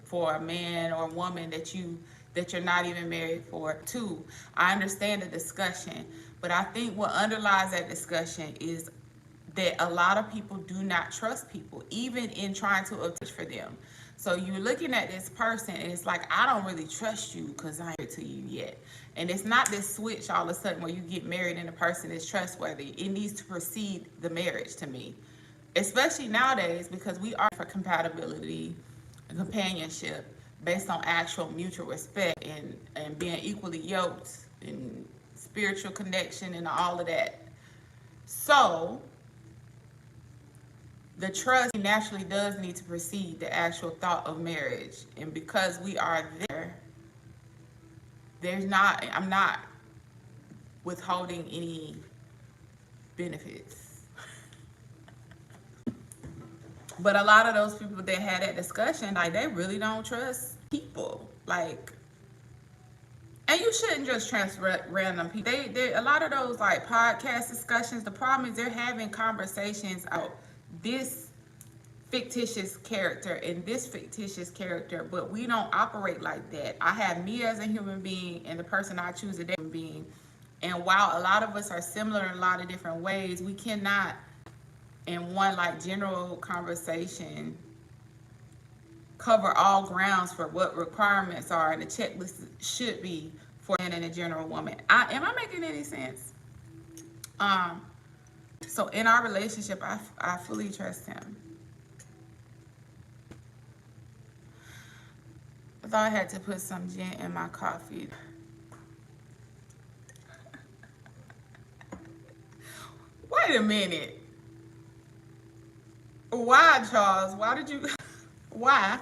S1: for a man or woman that you're not even married for too. I understand the discussion, but I think what underlies that discussion is that a lot of people do not trust people, even in trying to obtain for them. So you're looking at this person and it's like, I don't really trust you because I ain't married to you yet. And it's not this switch all of a sudden where you get married and the person is trustworthy. It needs to precede the marriage to me. Especially nowadays, because we are for compatibility and companionship based on actual mutual respect and being equally yoked and spiritual connection and all of that. So the trust naturally does need to precede the actual thought of marriage. And because we are there, I'm not withholding any benefits. But a lot of those people that had that discussion, like, they really don't trust people. Like, and you shouldn't just trust random people. They a lot of those like podcast discussions, the problem is they're having conversations about this fictitious character and this fictitious character, but we don't operate like that. I have me as a human being and the person I choose as a human being. And while a lot of us are similar in a lot of different ways, we cannot in one like general conversation cover all grounds for what requirements are and the checklist should be for a man and a general woman. Am I making any sense? So in our relationship, I fully trust him. I thought I had to put some gin in my coffee. Wait a minute. Why, Charles? Why did you? Why?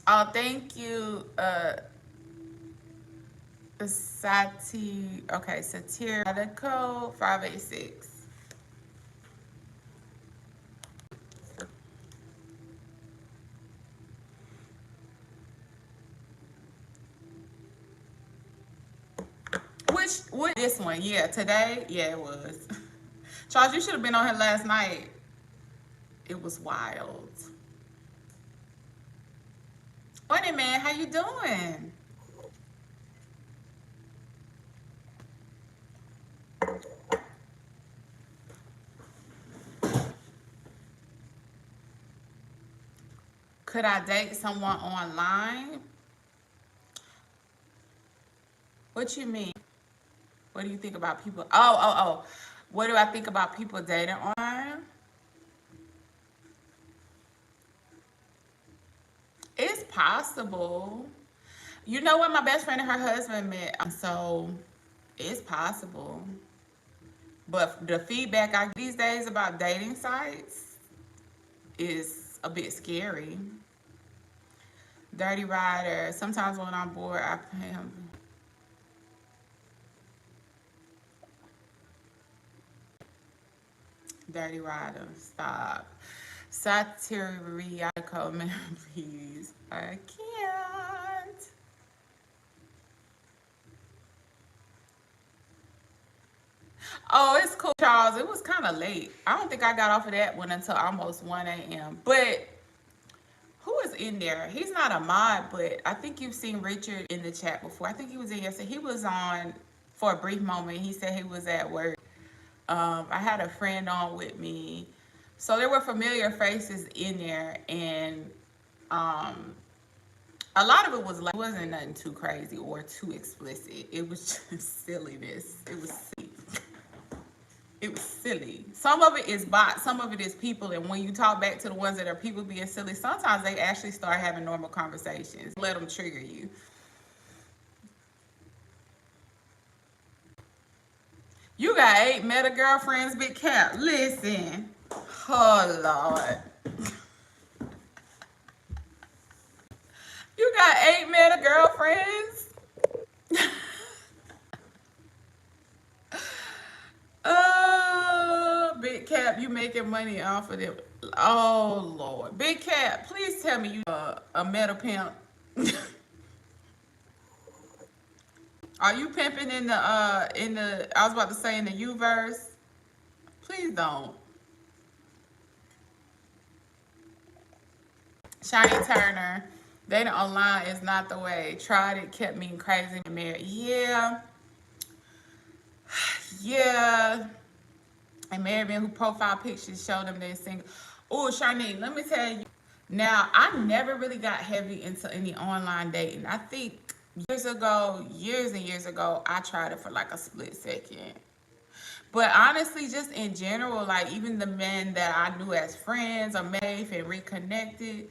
S1: Oh, thank you, Sati. Okay, Satirico 586. What this one? Yeah, today? Yeah, it was. Charles, you should have been on here last night. It was wild. Morning, man. How you doing? Could I date someone online? What you mean? What do you think about people? Oh. What do I think about people dating online? possible. You know what? My best friend and her husband met, so it's possible. But the feedback I get these days about dating sites is a bit scary. Dirty Rider. Sometimes when I'm bored, I pay him. Dirty Rider. Stop. Satirical memories. I can't. Oh, it's cool, Charles. It was kind of late. I don't think I got off of that one until almost 1 a.m. But who is in there? He's not a mod, but I think you've seen Richard in the chat before. I think he was in yesterday. He was on for a brief moment. He said he was at work. I had a friend on with me. So there were familiar faces in there, and a lot of it was like, it wasn't nothing too crazy or too explicit. It was just silliness. It was silly. It was silly. Some of it is bots, some of it is people, and when you talk back to the ones that are people being silly, sometimes they actually start having normal conversations. Let them trigger you. You got 8 meta girlfriends, big cap. Listen. Oh, Lord. You got 8 meta girlfriends? Big Cap, you making money off of them. Oh, Lord. Big Cap, please tell me you a meta pimp. Are you pimping in the, I was about to say in the U-verse? Please don't. Shiny Turner, dating online is not the way. Tried it, kept me crazy and married. Yeah. Yeah. And married men who profile pictures show them they're single. Oh, Sharnay, let me tell you. Now, I never really got heavy into any online dating. I think years and years ago, I tried it for like a split second. But honestly, just in general, like even the men that I knew as friends or made and reconnected,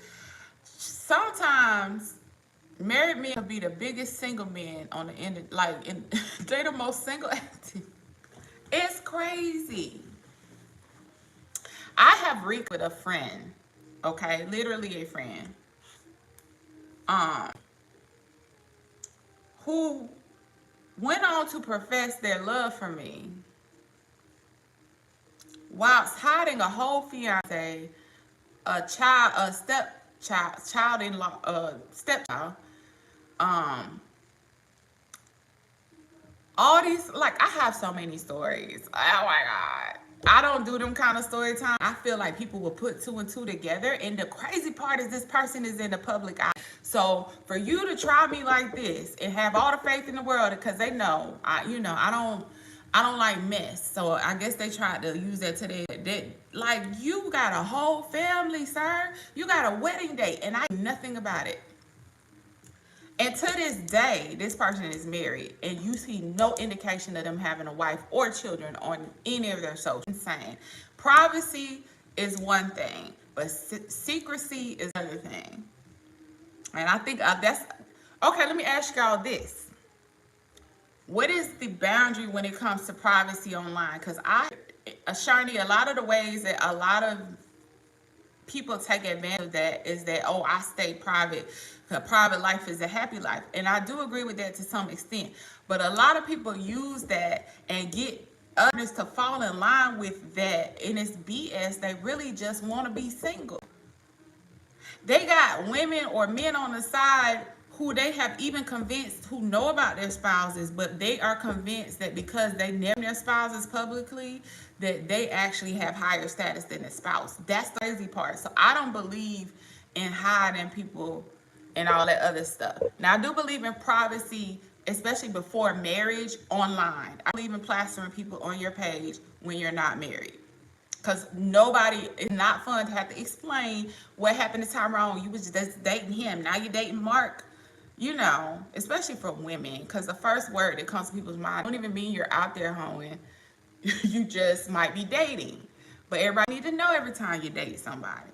S1: sometimes married men could be the biggest single men on the end, they're the most single active. It's crazy. I have reeked with a friend, okay, literally a friend, who went on to profess their love for me whilst hiding a whole fiance, a child, a stepchild, child-in-law, stepchild, all these, like, I have so many stories. Oh my God. I don't do them kind of story time. I feel like people will put 2 and 2 together. And the crazy part is this person is in the public eye. So for you to try me like this and have all the faith in the world, because they know, I don't like mess. So I guess they tried to use that today. Like, you got a whole family, sir. You got a wedding date, and I know nothing about it. And to this day, this person is married, and you see no indication of them having a wife or children on any of their social. Insane. Privacy is one thing, but secrecy is another thing. And I think that's okay. Let me ask y'all this: what is the boundary when it comes to privacy online? Because Sharni, a lot of the ways that a lot of people take advantage of that is that, oh, I stay private. A private life is a happy life. And I do agree with that to some extent. But a lot of people use that and get others to fall in line with that. And it's BS. They really just want to be single. They got women or men on the side who they have even convinced, who know about their spouses, but they are convinced that because they name their spouses publicly, that they actually have higher status than their spouse. That's the crazy part. So I don't believe in hiding people and all that other stuff. Now, I do believe in privacy, especially before marriage online. I believe in plastering people on your page when you're not married. Because it's not fun to have to explain what happened to Tyrone. You was just dating him. Now you're dating Mark. You know, especially for women. Because the first word that comes to people's mind don't even mean you're out there hoeing. You just might be dating. But everybody need to know every time you date somebody.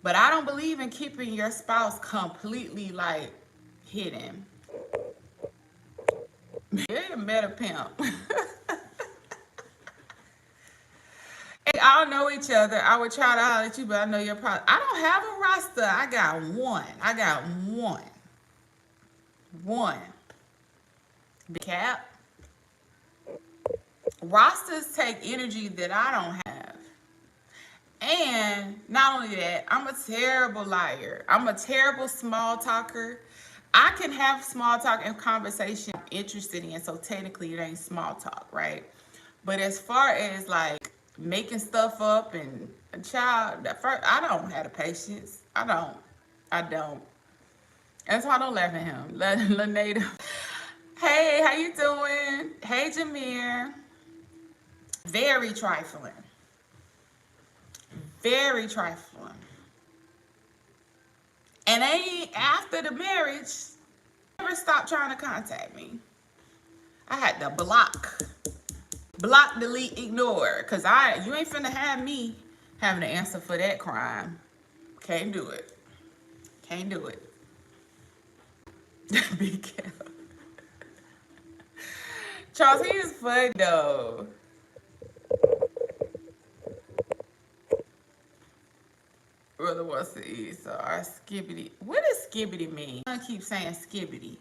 S1: But I don't believe in keeping your spouse completely like hidden. You're a meta pimp. Hey, I don't know each other. I would try to holler at you, but I know your problem. I don't have a roster. I got one. I got one. One. Big cap. Rosters take energy that I don't have. And not only that, I'm a terrible liar. I'm a terrible small talker. I can have small talk and conversation I'm interested in, so technically it ain't small talk, right? But as far as like making stuff up and a child, I don't have the patience. I don't. I don't. That's why I don't laugh at him. Native. Hey, how you doing? Hey, Jameer. Very trifling. Very trifling. And ain't after the marriage, never stopped trying to contact me. I had to block, delete, ignore, cause you ain't finna have me having to answer for that crime. Can't do it. Can't do it. Be careful. Charles, he is funny though. Brother wants to eat, so our skibbity. What does skibbity mean? I keep saying skibbity.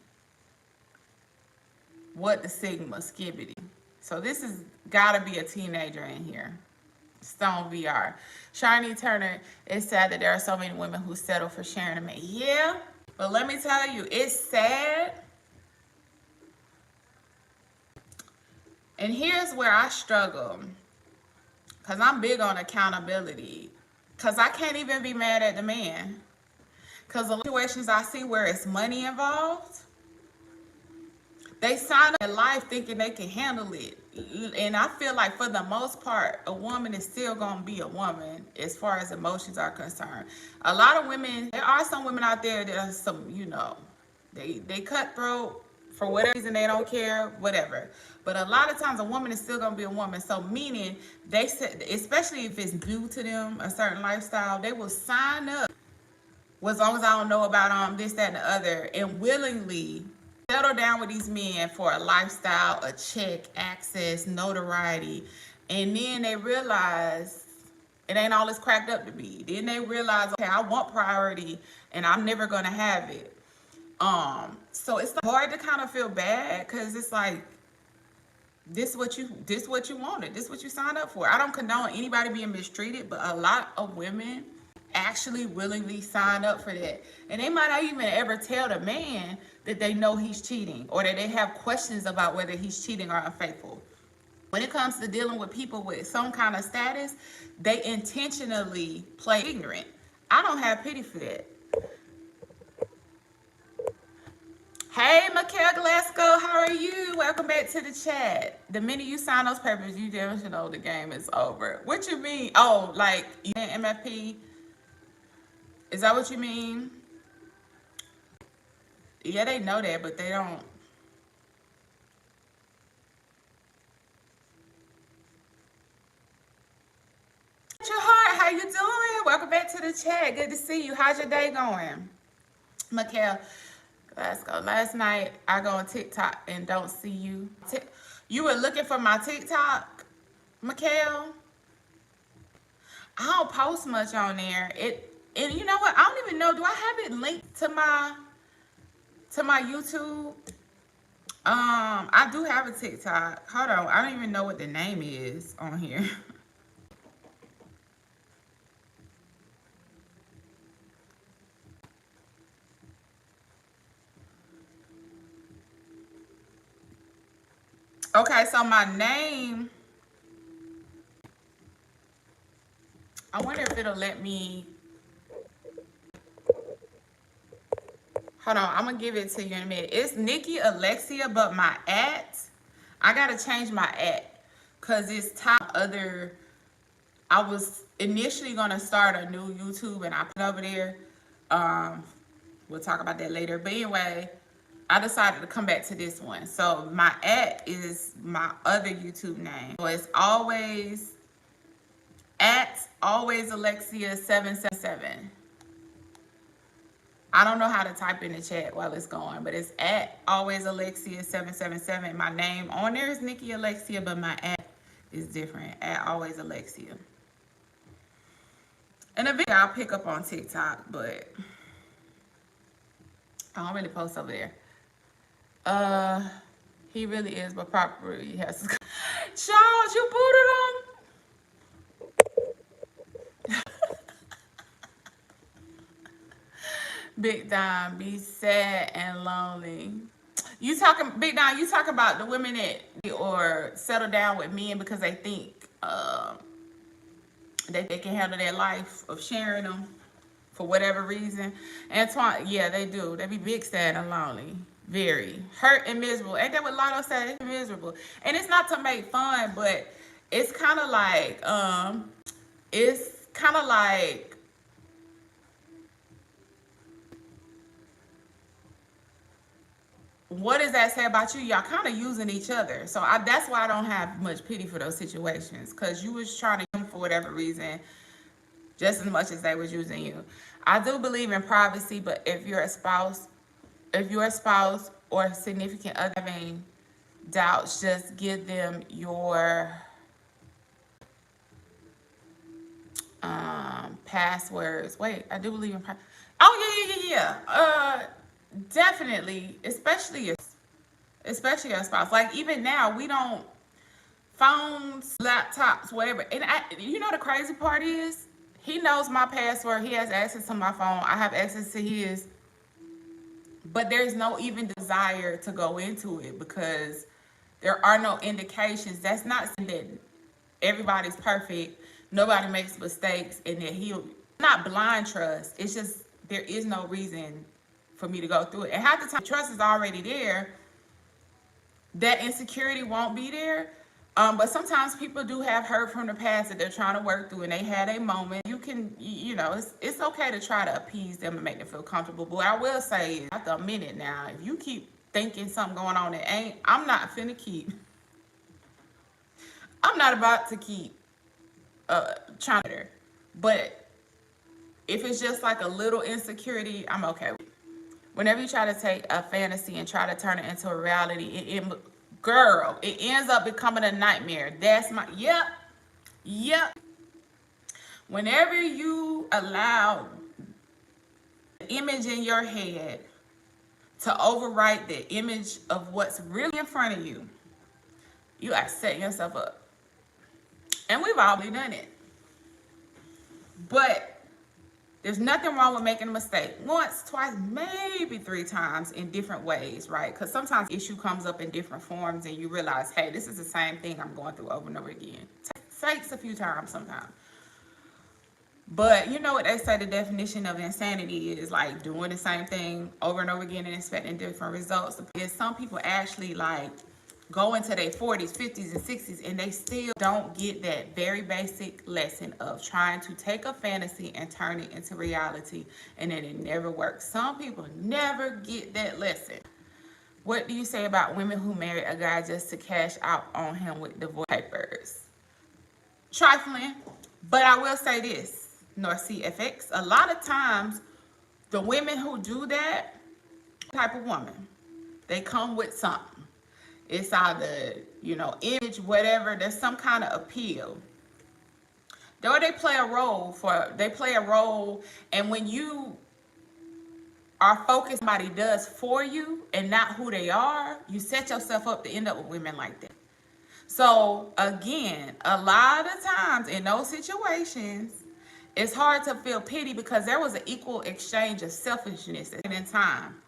S1: What the sigma skibbity? So this has gotta be a teenager in here. Stone VR. Shiny Turner, it's sad that there are so many women who settle for sharing a man. Yeah, but let me tell you, it's sad. And here's where I struggle. Because I'm big on accountability. Because I can't even be mad at the man. Because the situations I see where it's money involved, they sign up in life thinking they can handle it. And I feel like for the most part, a woman is still going to be a woman as far as emotions are concerned. A lot of women, there are some women out there that are some, they cutthroat for whatever reason, they don't care, whatever. But a lot of times a woman is still going to be a woman. So meaning they said, especially if it's new to them, a certain lifestyle, they will sign up as long as I don't know about this, that, and the other, and willingly settle down with these men for a lifestyle, a check, access, notoriety. And then they realize it ain't all it's cracked up to be. Then they realize, okay, I want priority and I'm never going to have it. So it's hard to kind of feel bad because it's like, this what you wanted. This what you signed up for. I don't condone anybody being mistreated, but a lot of women actually willingly sign up for that. And they might not even ever tell the man that they know he's cheating or that they have questions about whether he's cheating or unfaithful. When it comes to dealing with people with some kind of status, they intentionally play ignorant. I don't have pity for that. Hey, Mikhail Glasgow, how are you? Welcome back to the chat. The minute you sign those papers, you damn sure know the game is over. What you mean? Oh, like you in MFP? Is that what you mean? Yeah, they know that, but they don't. Your heart, how you doing? Welcome back to the chat. Good to see you. How's your day going? Mikhail. Let's go. Last night, I go on TikTok and don't see you. You were looking for my TikTok, Mikhail? I don't post much on there. And you know what? I don't even know. Do I have it linked to my YouTube? I do have a TikTok. Hold on. I don't even know what the name is on here. Okay, so my name, I wonder if it'll let me, hold on, I'm gonna give it to you in a minute. It's Nicki Alexia, but my I gotta change my because it's top other, I was initially gonna start a new YouTube and I put it over there. We'll talk about that later, but anyway, I decided to come back to this one. So my is my other YouTube name. So it's always Alexia 777. I don't know how to type in the chat while it's going, but it's at always Alexia 777. My name on there is Nicki Alexia, but my at is different. At always Alexia. And a video I'll pick up on TikTok, but I don't really post over there. He really is, but properly has to. Charles, you booted him. Big Dime, be sad and lonely. You talking, Big Dime, you talk about the women that or settle down with men because they think that they can handle their life of sharing them for whatever reason. Antoine, yeah, they do. They be big sad and lonely. Very hurt and miserable. Ain't that what Lotto said? They're miserable. And it's not to make fun, but it's kind of like what does that say about you? Y'all kind of using each other. So that's why I don't have much pity for those situations, because you was trying to use them for whatever reason just as much as they was using you. I do believe in privacy, but if you're a spouse or significant other having doubts, just give them your passwords. Wait, I do believe in privacy. Oh yeah. Definitely, especially your spouse. Like even now, we don't phones, laptops, whatever. And you know the crazy part is, he knows my password. He has access to my phone. I have access to his. But there's no even desire to go into it because there are no indications. That's not saying that everybody's perfect, nobody makes mistakes, and that he'll not blind trust. It's just there is no reason for me to go through it. And half the time, trust is already there. That insecurity won't be there. But sometimes people do have hurt from the past that they're trying to work through, and they had a moment. You can, it's okay to try to appease them and make them feel comfortable. But what I will say is, after a minute now, if you keep thinking something going on that ain't, I'm not about to keep trying to. But if it's just like a little insecurity, I'm okay with it. Whenever you try to take a fantasy and try to turn it into a reality, girl, it ends up becoming a nightmare. That's my, yep. Whenever you allow the image in your head to overwrite the image of what's really in front of you, you are setting yourself up. And we've all done it. But there's nothing wrong with making a mistake once, twice, maybe 3 times in different ways, right? Because sometimes the issue comes up in different forms and you realize, hey, this is the same thing I'm going through over and over again. Takes a few times sometimes. But you know what they say the definition of insanity is, like doing the same thing over and over again and expecting different results. Because some people actually like go into their 40s, 50s, and 60s, and they still don't get that very basic lesson of trying to take a fantasy and turn it into reality, and then it never works. Some people never get that lesson. What do you say about women who marry a guy just to cash out on him with divorce papers? Trifling, but I will say this, North CFX, a lot of times the women who do that type of woman, they come with something. It's either, image, whatever. There's some kind of appeal. Though they play a role, and when you are focused, somebody does for you and not who they are, you set yourself up to end up with women like that. So again, a lot of times in those situations, it's hard to feel pity because there was an equal exchange of selfishness in time,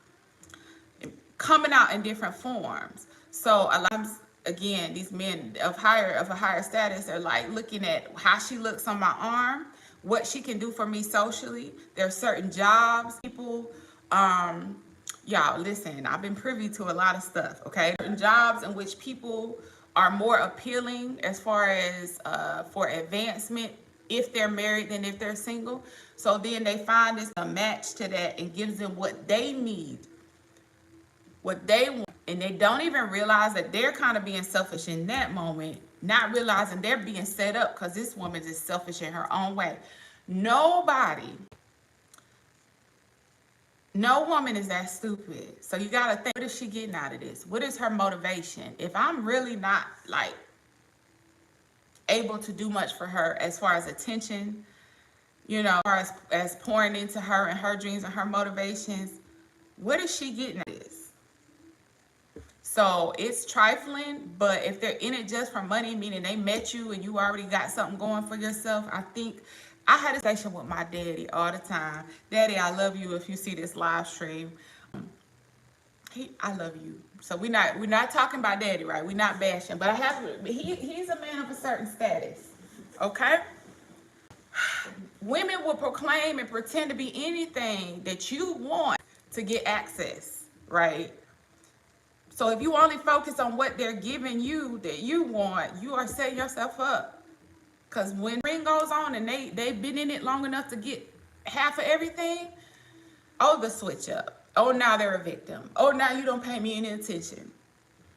S1: coming out in different forms. So a lot of times, again, these men of a higher status are like looking at how she looks on my arm, what she can do for me socially. There are certain jobs, people, y'all listen, I've been privy to a lot of stuff, okay? Certain jobs in which people are more appealing as far as for advancement if they're married than if they're single. So then they find this a match to that and gives them what they need, what they want. And they don't even realize that they're kind of being selfish in that moment, not realizing they're being set up because this woman is selfish in her own way. Nobody No woman is that stupid. So you gotta think, what is she getting out of this? What is her motivation? If I'm really not like able to do much for her as far as attention, you know, as pouring into her and her dreams and her motivations, what is she getting at this? So it's trifling, but if they're in it just for money, meaning they met you and you already got something going for yourself, I think I had a station with my daddy all the time. Daddy, I love you if you see this live stream. I love you. So we're not talking about daddy, right? We're not bashing, but he's a man of a certain status. Okay? Women will proclaim and pretend to be anything that you want to get access, right? So if you only focus on what they're giving you that you want, you are setting yourself up. Because when ring goes on and they've been in it long enough to get half of everything, oh, the switch up. Oh, now they're a victim. Oh, now you don't pay me any attention.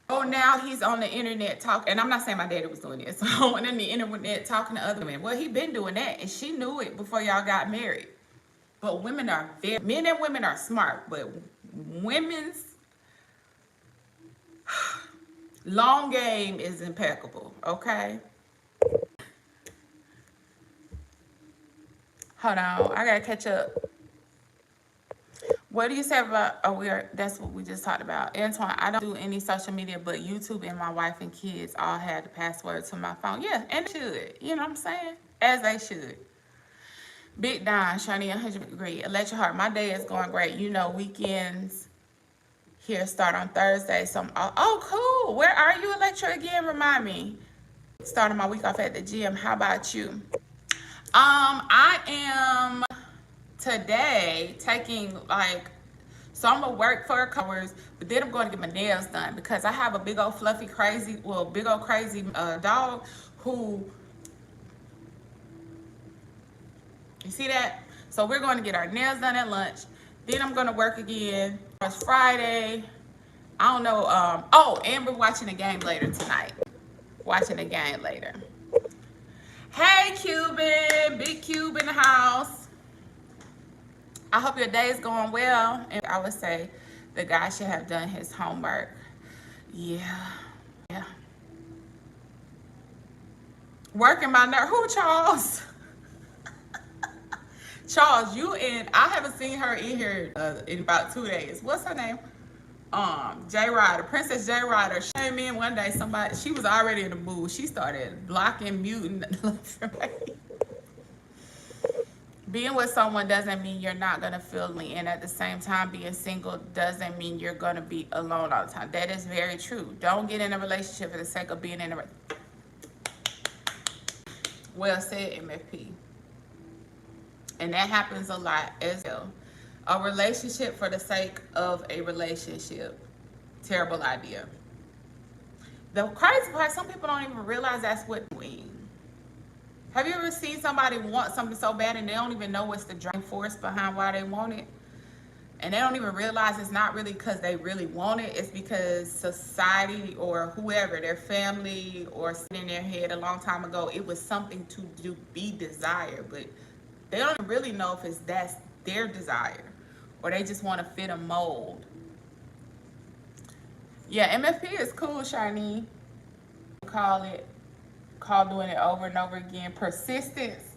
S1: Oh, now he's on the internet talking. And I'm not saying my daddy was doing this. So on the internet talking to other men. Well, he been doing that. And she knew it before y'all got married. But men and women are smart. But women's long game is impeccable. Okay? Hold on. I got to catch up. What do you say about, that's what we just talked about. Antoine, I don't do any social media, but YouTube and my wife and kids all had the password to my phone. Yeah, and they should. You know what I'm saying? As they should. Big Don, Shani, 100 degree. Electric Heart, my day is going great. You know, weekends here start on Thursday. So oh, cool. Where are you, Electra, again? Remind me. Starting my week off at the gym. How about you? I am today taking so I'm gonna work for a couple hours, but then I'm going to get my nails done because I have a big old fluffy crazy dog who, you see that? So we're going to get our nails done at lunch. Then I'm going to work again. It's Friday. I don't know. Oh, and we're watching a game later tonight. Hey, Cuban, big Cube in the house. I hope your day is going well. And I would say the guy should have done his homework. Yeah. Working my nerve. Who, Charles? Charles, I haven't seen her in here in about 2 days. What's her name? J Ryder, Princess J Ryder. She came in one day, she was already in the mood. She started blocking, muting. Being with someone doesn't mean you're not going to feel lonely. And at the same time, being single doesn't mean you're going to be alone all the time. That is very true. Don't get in a relationship for the sake of being in a relationship. Well said, MFP. And that happens a lot as well. A relationship for the sake of a relationship. Terrible idea. The crazy part, some people don't even realize that's what we mean. Have you ever seen somebody want something so bad and they don't even know what's the driving force behind why they want it? And they don't even realize it's not really because they really want it. It's because society or whoever, their family or in their head a long time ago, it was something to be desired. But they don't really know if that's their desire or they just want to fit a mold. Yeah, MFP is cool, Shani. Call doing it over and over again. Persistence.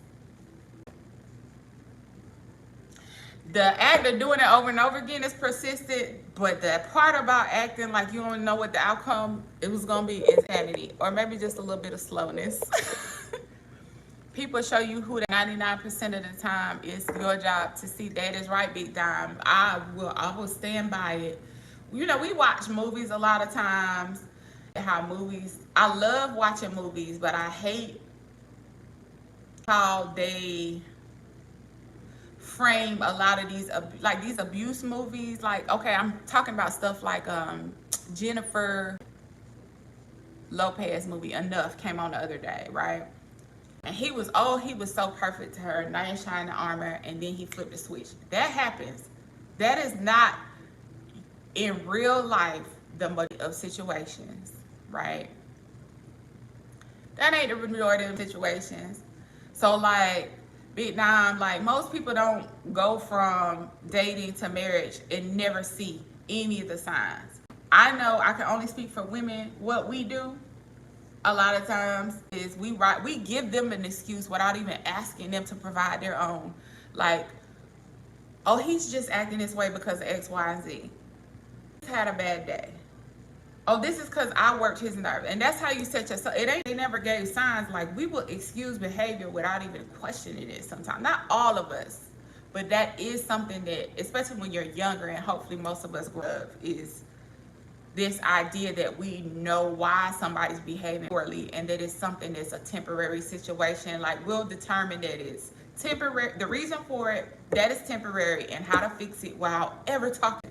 S1: The act of doing it over and over again is persistent, but the part about acting like you don't know what the outcome it was going to be is insanity, or maybe just a little bit of slowness. People show you who the 99% of the time. Is your job to see. That is right, Big Dime. I will stand by it. You know, we watch movies a lot of times. I love watching movies, but I hate how they frame a lot of these abuse movies. Like, okay, I'm talking about stuff like Jennifer Lopez movie Enough came on the other day, right? And he was so perfect to her, knight in shining armor, and then he flipped the switch. That happens. That is not in real life the majority of situations, right? That ain't the majority of situations. So like Vietnam, like most people don't go from dating to marriage and never see any of the signs. I know I can only speak for women. What we do a lot of times is we give them an excuse without even asking them to provide their own. Like, oh, he's just acting this way because of X, Y, and Z. He's had a bad day. Oh, this is because I worked his nerve. And that's how you set yourself. They never gave signs. Like, we will excuse behavior without even questioning it sometimes. Not all of us, but that is something that, especially when you're younger, and hopefully most of us grow up, is this idea that we know why somebody's behaving poorly and that it's something that's a temporary situation. Like, we'll determine that it's temporary, the reason for it, that is temporary, and how to fix it without ever talking.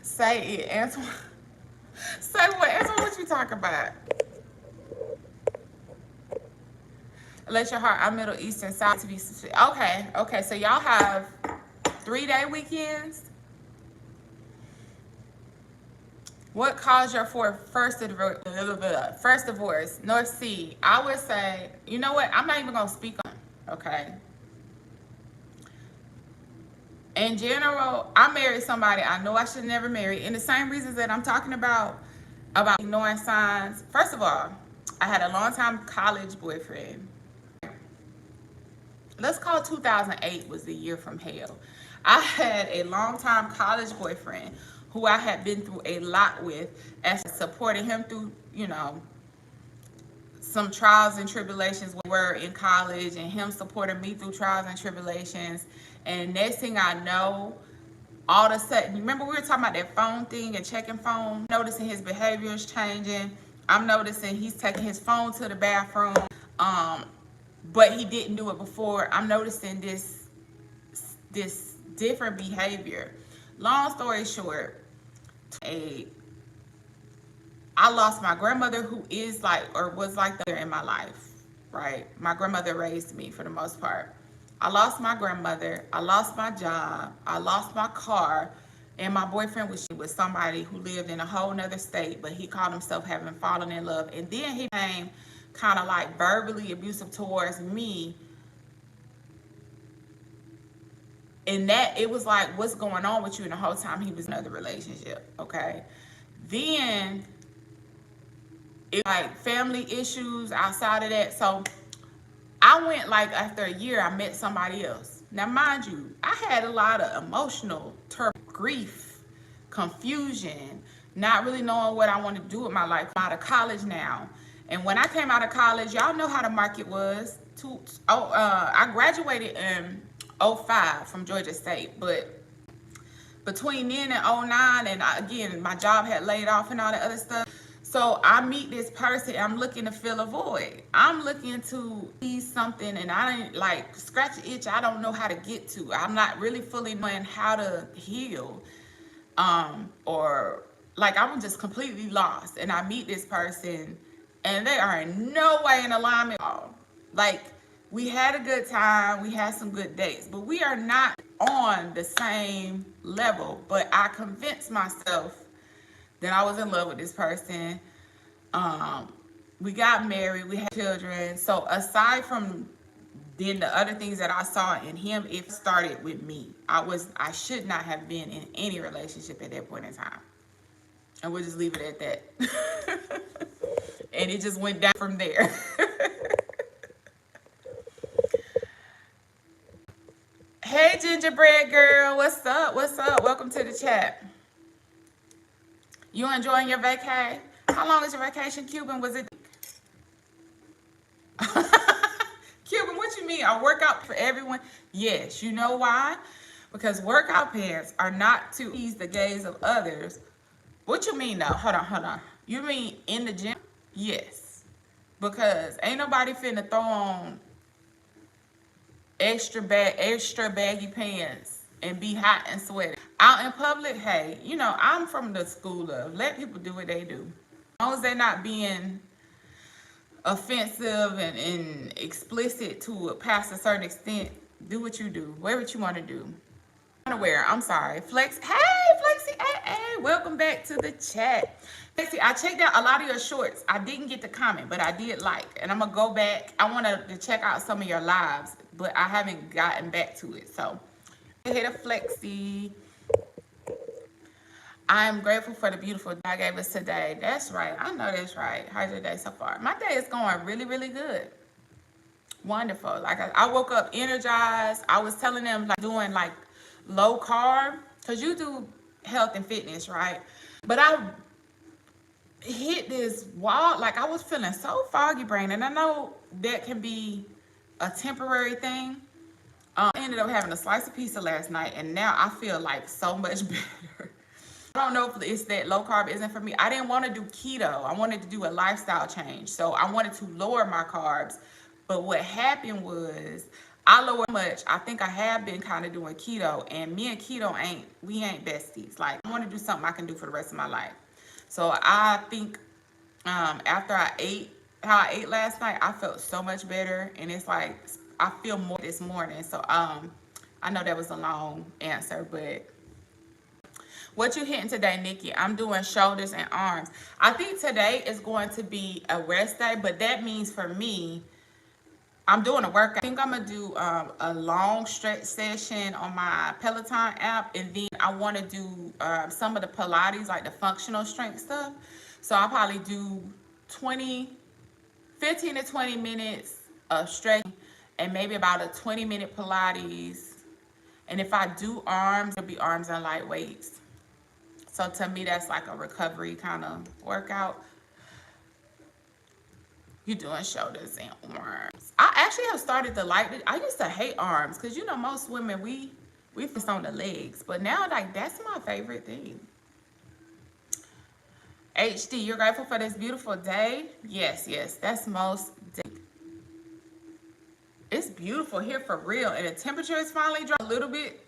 S1: Say it, Antoine. Say what, Antoine, what you talking about? Let your heart, I'm Middle Eastern, South to be, okay, so y'all have 3-day weekends. What caused your first divorce? North Sea. I would say, you know what? I'm not even gonna speak on it, okay? In general, I married somebody I know I should never marry, and the same reasons that I'm talking about ignoring signs. First of all, I had a long-time college boyfriend. Let's call 2008 was the year from hell. I had a long-time college boyfriend who I had been through a lot with, as supporting him through, you know, some trials and tribulations we were in college, and him supporting me through trials and tribulations. And next thing I know, all of a sudden, remember we were talking about that phone thing and checking phone, noticing his behavior is changing. I'm noticing he's taking his phone to the bathroom, but he didn't do it before. I'm noticing this different behavior. Long story short, I lost my grandmother, who is like, or was like there in my life, right? My grandmother raised me for the most part. I lost my grandmother, I lost my job, I lost my car, and my boyfriend was somebody who lived in a whole nother state, but he called himself having fallen in love. And then he became kind of like verbally abusive towards me. And that, it was like, what's going on with you? And the whole time he was in another relationship, okay? Then, it like family issues outside of that. So I went, like, after a year, I met somebody else. Now, mind you, I had a lot of emotional grief, confusion, not really knowing what I wanted to do with my life. I'm out of college now. And when I came out of college, y'all know how the market was. I graduated in 2005 from Georgia State, but between then and 2009, and again, my job had laid off and all that other stuff. So I meet this person, I'm looking to fill a void. I'm looking to see something, and I didn't, like, scratch an itch I don't know how to get to. I'm not really fully knowing how to heal. Or, like, I'm just completely lost. And I meet this person, and they are in no way in alignment at all. Like, we had a good time, we had some good dates, but we are not on the same level. But I convinced myself that I was in love with this person. We got married, we had children. So aside from then the other things that I saw in him, it started with me. I should not have been in any relationship at that point in time. And we'll just leave it at that. And it just went down from there. Hey, gingerbread girl, what's up? What's up? Welcome to the chat. You enjoying your vacay? How long is your vacation, Cuban? Was it? Cuban, what you mean? A workout for everyone? Yes. You know why? Because workout pants are not to ease the gaze of others. What you mean, though? Hold on. You mean in the gym? Yes. Because ain't nobody finna throw on extra baggy pants and be hot and sweaty out in public. Hey, you know, I'm from the school of let people do what they do, as long as they're not being offensive and explicit past a certain extent. Do what you do, wear what you want to do. I'm sorry, Flex. Hey, Flexi, hey, welcome back to the chat. See, I checked out a lot of your shorts. I didn't get to comment, but I did like. And I'm going to go back. I want to check out some of your lives, but I haven't gotten back to it. So, hit a flexi. I am grateful for the beautiful day I gave us today. That's right. I know that's right. How's your day so far? My day is going really, really good. Wonderful. Like I woke up energized. I was telling them like doing like low carb because you do health and fitness, right? But I hit this wall. Like I was feeling so foggy brain, and I know that can be a temporary thing. I ended up having a slice of pizza last night, and now I feel like so much better. I don't know if it's that low carb isn't for me. I didn't want to do keto. I wanted to do a lifestyle change. So I wanted to lower my carbs. But what happened was I lowered much. I think I have been kind of doing keto, and me and keto ain't besties. Like I want to do something I can do for the rest of my life. So I think after I ate how I ate last night, I felt so much better, and it's like I feel more this morning. So I know that was a long answer, but what you hitting today, Nikki? I'm doing shoulders and arms. I think today is going to be a rest day, but that means for me, I'm doing a workout. I think I'm gonna do a long stretch session on my Peloton app, and then I want to do some of the Pilates, like the functional strength stuff. So I'll probably do 15 to 20 minutes of stretching, and maybe about a 20-minute Pilates. And if I do arms, it'll be arms and light weights. So to me, that's like a recovery kind of workout. You're doing shoulders and arms. I actually have started to like it. I used to hate arms because, you know, most women, we focus on the legs. But now, like, that's my favorite thing. HD, you're grateful for this beautiful day? Yes, that's most day. It's beautiful here for real. And the temperature is finally dropped a little bit.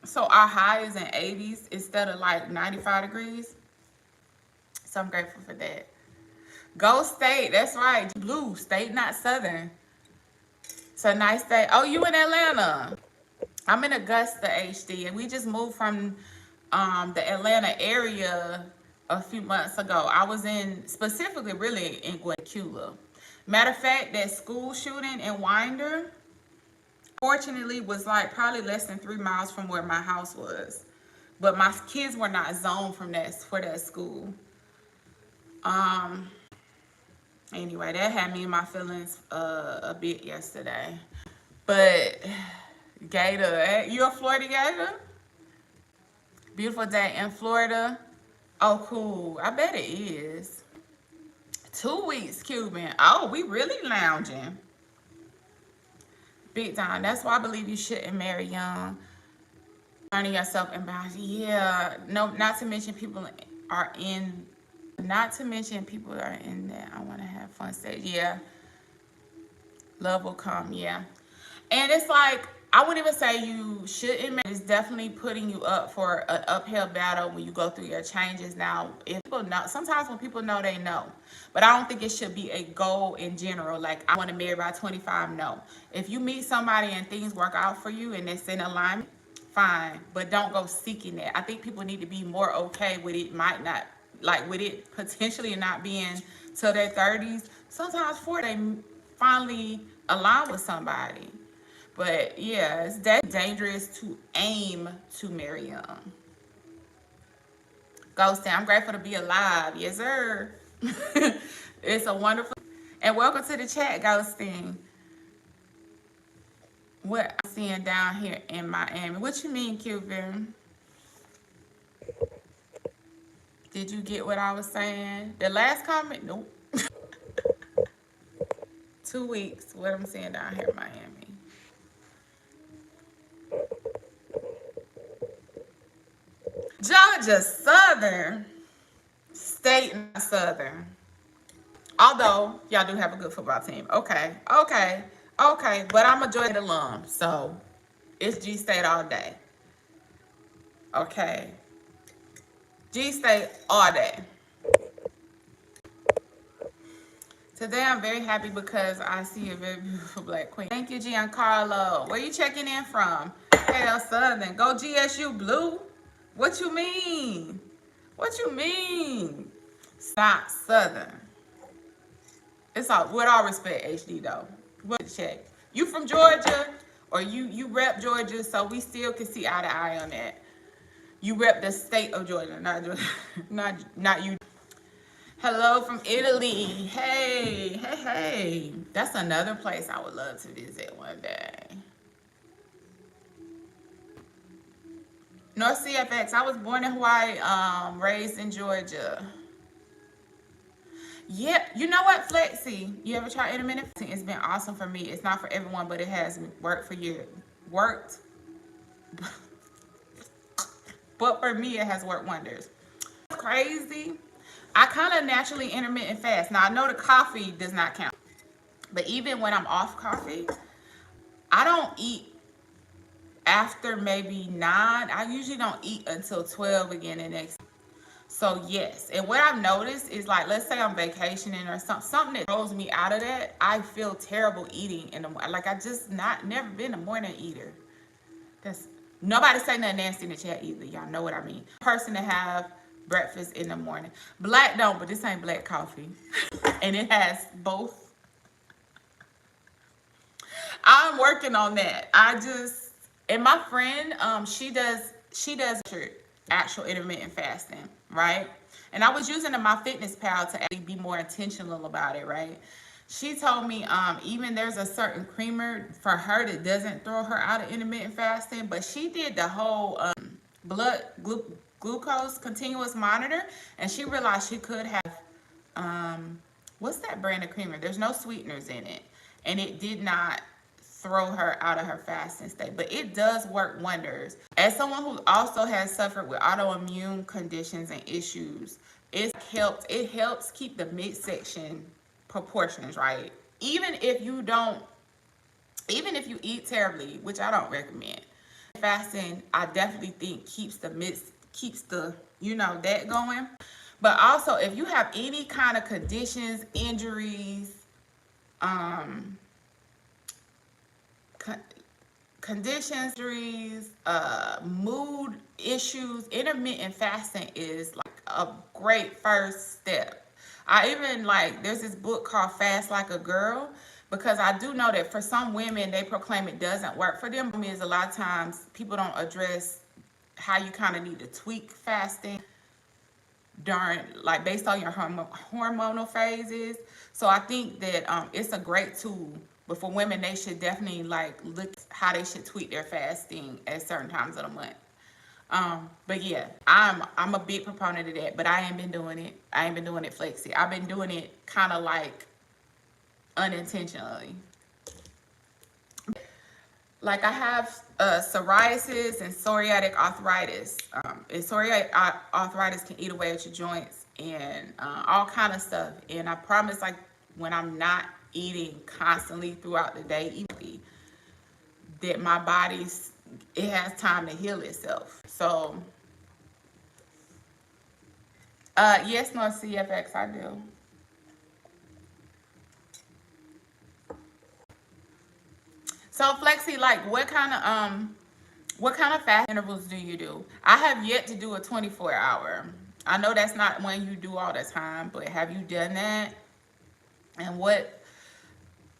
S1: So our high is in 80s instead of like 95 degrees. So I'm grateful for that. Go state, that's right. Blue, state, not southern. It's a nice day. Oh, you in Atlanta? I'm in Augusta, HD, and we just moved from the Atlanta area a few months ago. I was specifically really in Guacula. Matter of fact, that school shooting in Winder, fortunately, was like probably less than 3 miles from where my house was. But my kids were not zoned for that school. Anyway, that had me in my feelings a bit yesterday. But Gator, you a Florida Gator? Beautiful day in Florida. Oh, cool. I bet it is. 2 weeks, Cuban. Oh, we really lounging. Big time. That's why I believe you shouldn't marry young. Learning yourself and boundaries. Yeah. No, not to mention people are in that I want to have fun stage. Yeah. Love will come. Yeah. And it's like, I wouldn't even say you shouldn't marry. It's definitely putting you up for an uphill battle when you go through your changes. Now, if people know, sometimes when people know, they know. But I don't think it should be a goal in general. Like, I want to marry by 25. No. If you meet somebody and things work out for you and it's in alignment, fine. But don't go seeking it. I think people need to be more okay with it. Might not, like with it potentially not being till their 30s. Sometimes 40, they finally align with somebody. But yeah, it's dangerous to aim to marry young. Ghosting, I'm grateful to be alive. Yes, sir. It's a wonderful. And welcome to the chat, Ghosting. What I'm seeing down here in Miami. What you mean, Cuban? Did you get what I was saying? The last comment? Nope. 2 weeks. What I'm seeing down here in Miami. Georgia Southern. State not Southern. Although, y'all do have a good football team. Okay. But I'm a Georgia alum, so it's G-State all day. Okay. G-State all day. Today I'm very happy because I see a very beautiful black queen. Thank you, Giancarlo. Where you checking in from? Hell, Southern. Go GSU Blue. What you mean? What you mean? It's not Southern. It's all with all respect, HD though. What check? You from Georgia, or you rep Georgia, so we still can see eye to eye on that. You rep the state of Georgia, not Georgia, not you. Hello from Italy. Hey, hey, hey. That's another place I would love to visit one day. North CFX. I was born in Hawaii, raised in Georgia. Yeah, you know what, Flexi? You ever try intermittent fasting? It's been awesome for me. It's not for everyone, but it has worked for you. Worked, but for me, it has worked wonders. Crazy. I kind of naturally intermittent fast. Now I know the coffee does not count, but even when I'm off coffee, I don't eat after maybe 9. I usually don't eat until 12 again the next. So yes, and what I've noticed is, like, let's say I'm vacationing or something that throws me out of that, I feel terrible eating in the morning. Like, I just never been a morning eater. That's nobody say nothing nasty in the chat either. Y'all know what I mean. Person to have breakfast in the morning. Black don't, but this ain't black coffee, and it has both. I'm working on that. And my friend, she does actual intermittent fasting, right? And I was using my fitness pal to actually be more intentional about it, right? She told me even there's a certain creamer for her that doesn't throw her out of intermittent fasting, but she did the whole blood glucose continuous monitor, and she realized she could have what's that brand of creamer? There's no sweeteners in it, and it did not throw her out of her fasting state, but it does work wonders. As someone who also has suffered with autoimmune conditions and issues, it helps keep the midsection proportions right. Even if you eat terribly, which I don't recommend, fasting I definitely think keeps the that going. But also, if you have any kind of conditions, injuries, mood issues, intermittent fasting is like a great first step. I even there's this book called Fast Like a Girl, because I do know that for some women, they proclaim it doesn't work for them. Is a lot of times people don't address how you kind of need to tweak fasting during, based on your hormonal phases. So I think that it's a great tool. But for women, they should definitely look how they should tweak their fasting at certain times of the month. But yeah, I'm a big proponent of that. But I ain't been doing it. I ain't been doing it flexi. I've been doing it kind of unintentionally. I have psoriasis and psoriatic arthritis. And psoriatic arthritis can eat away at your joints and all kind of stuff. And I promise, when I'm not eating constantly throughout the day, that my it has time to heal itself. So yes, no CFX, I do. So Flexi, what kind of fast intervals do you do? I have yet to do a 24-hour. I know that's not one you do all the time, but have you done that? And what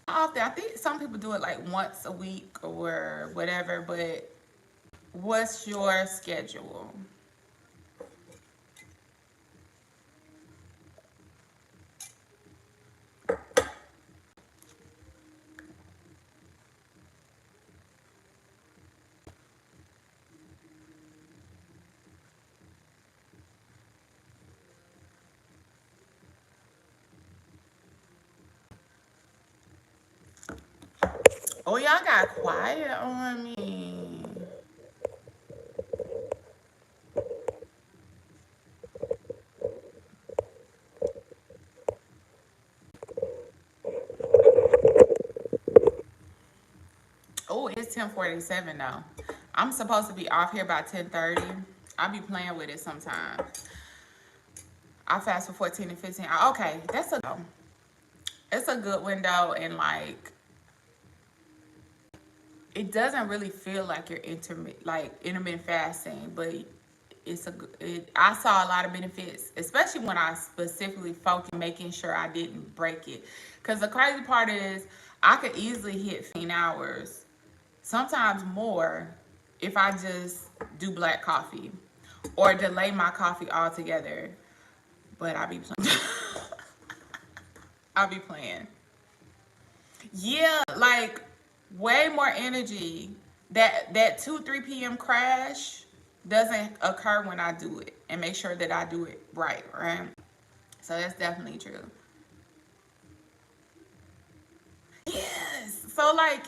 S1: often? I think some people do it once a week or whatever, but what's your schedule? Oh, y'all got quiet on me. Oh, it's 10:47 though. I'm supposed to be off here by 10:30. I be playing with it sometimes. I fast for 14 and 15. Okay, it's a good window, and it doesn't really feel like you're intermittent fasting, but I saw a lot of benefits, especially when I specifically focused on making sure I didn't break it. Because the crazy part is, I could easily hit 15 hours, sometimes more, if I just do black coffee or delay my coffee altogether. But I be playing. I be playing. Yeah, like way more energy. That 2-3 p.m. crash doesn't occur when I do it, and make sure that I do it right. So that's definitely true. Yes. So like,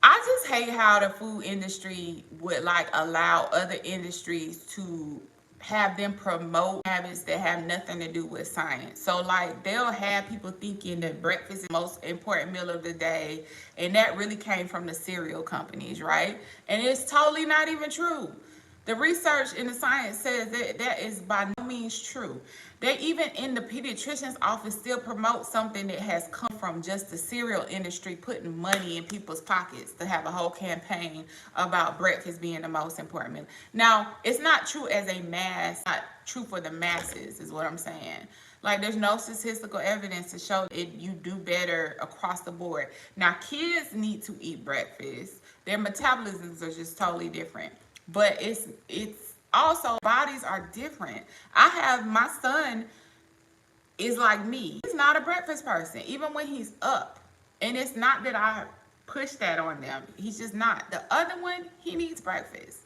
S1: I just hate how the food industry would like allow other industries to have them promote habits that have nothing to do with science. So like, they'll have people thinking that breakfast is the most important meal of the day, and that really came from the cereal companies, right? And it's totally not even true. The research in the science says that that is by no means true. They even in the pediatrician's office still promote something that has come from just the cereal industry putting money in people's pockets to have a whole campaign about breakfast being the most important meal. Now, it's not true as a mass, not true for the masses, is what I'm saying. Like, there's no statistical evidence to show it you do better across the board. Now, kids need to eat breakfast. Their metabolisms are just totally different. But it's also, bodies are different. I have, my son is like me. He's not a breakfast person, even when he's up. And it's not that I push that on them. He's just not. The other one, he needs breakfast.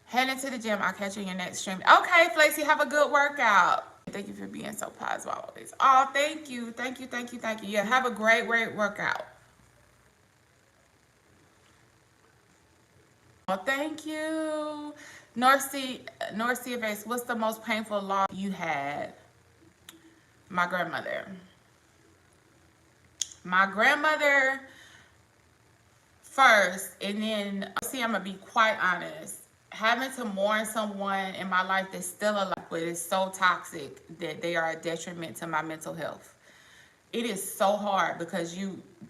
S1: Heading to the gym. I'll catch you in your next stream. Okay, Flacy, have a good workout. Thank you for being so positive always. Oh, thank you. Thank you, thank you, thank you. Yeah, have a great workout. Well, thank you. North Sea Base, what's the most painful loss you had? My grandmother. My grandmother first, and then, see, I'm going to be quite honest. Having to mourn someone in my life that's still alive, but is so toxic that they are a detriment to my mental health. It is so hard because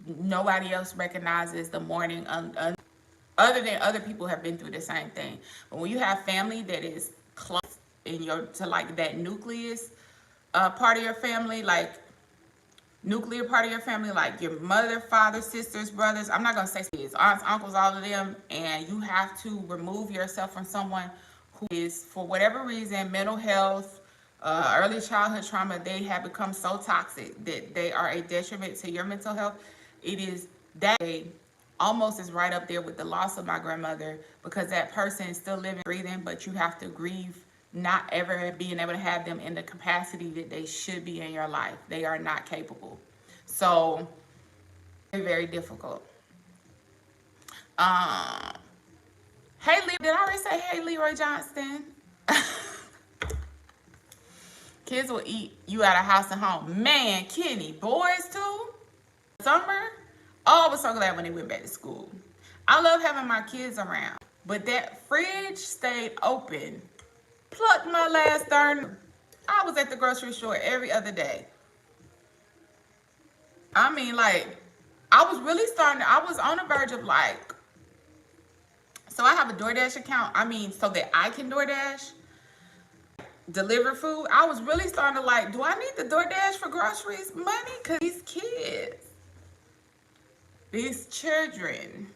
S1: nobody else recognizes the mourning other than other people have been through the same thing. But when you have family that is close to like that nucleus part of your family, like nuclear part of your family, like your mother, father, sisters, brothers, I'm not going to say kids, aunts, uncles, all of them, and you have to remove yourself from someone who is, for whatever reason, mental health, early childhood trauma, they have become so toxic that they are a detriment to your mental health. It is that almost is right up there with the loss of my grandmother, because that person is still living, breathing, but you have to grieve not ever being able to have them in the capacity that they should be in your life. They are not capable. So, very, very difficult. Hey, did I already say hey, Leroy Johnston? Kids will eat you out of house and home. Man, Kenny, boys too? Summer? Oh, I was so glad when they went back to school. I love having my kids around, but that fridge stayed open. Plucked my last darn. I was at the grocery store every other day. I mean, like, I was really I was on the verge of like, so I have a DoorDash account. I mean, so that I can DoorDash, deliver food. I was really starting to like, do I need the DoorDash for groceries money? Because these kids, these children.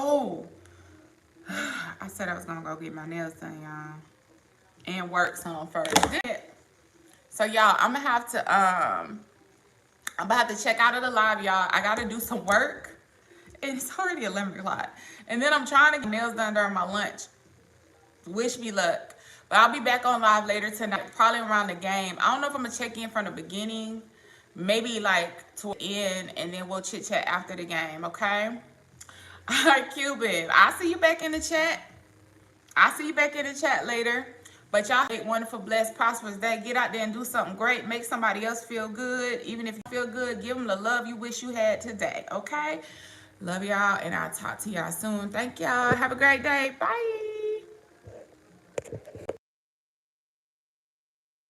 S1: Oh, I said I was gonna go get my nails done, y'all, and work some first. So y'all, I'm gonna have to check out of the live, y'all. I gotta do some work, and it's already 11 o'clock. And then I'm trying to get nails done during my lunch. Wish me luck. But I'll be back on live later tonight, probably around the game. I don't know if I'm gonna check in from the beginning, maybe like to the end, and then we'll chit chat after the game, okay? All right, Cuban, I'll see you back in the chat. I'll see you back in the chat later. But y'all have a wonderful, blessed, prosperous day. Get out there and do something great. Make somebody else feel good. Even if you feel good, give them the love you wish you had today, okay? Love y'all, and I'll talk to y'all soon. Thank y'all. Have a great day. Bye.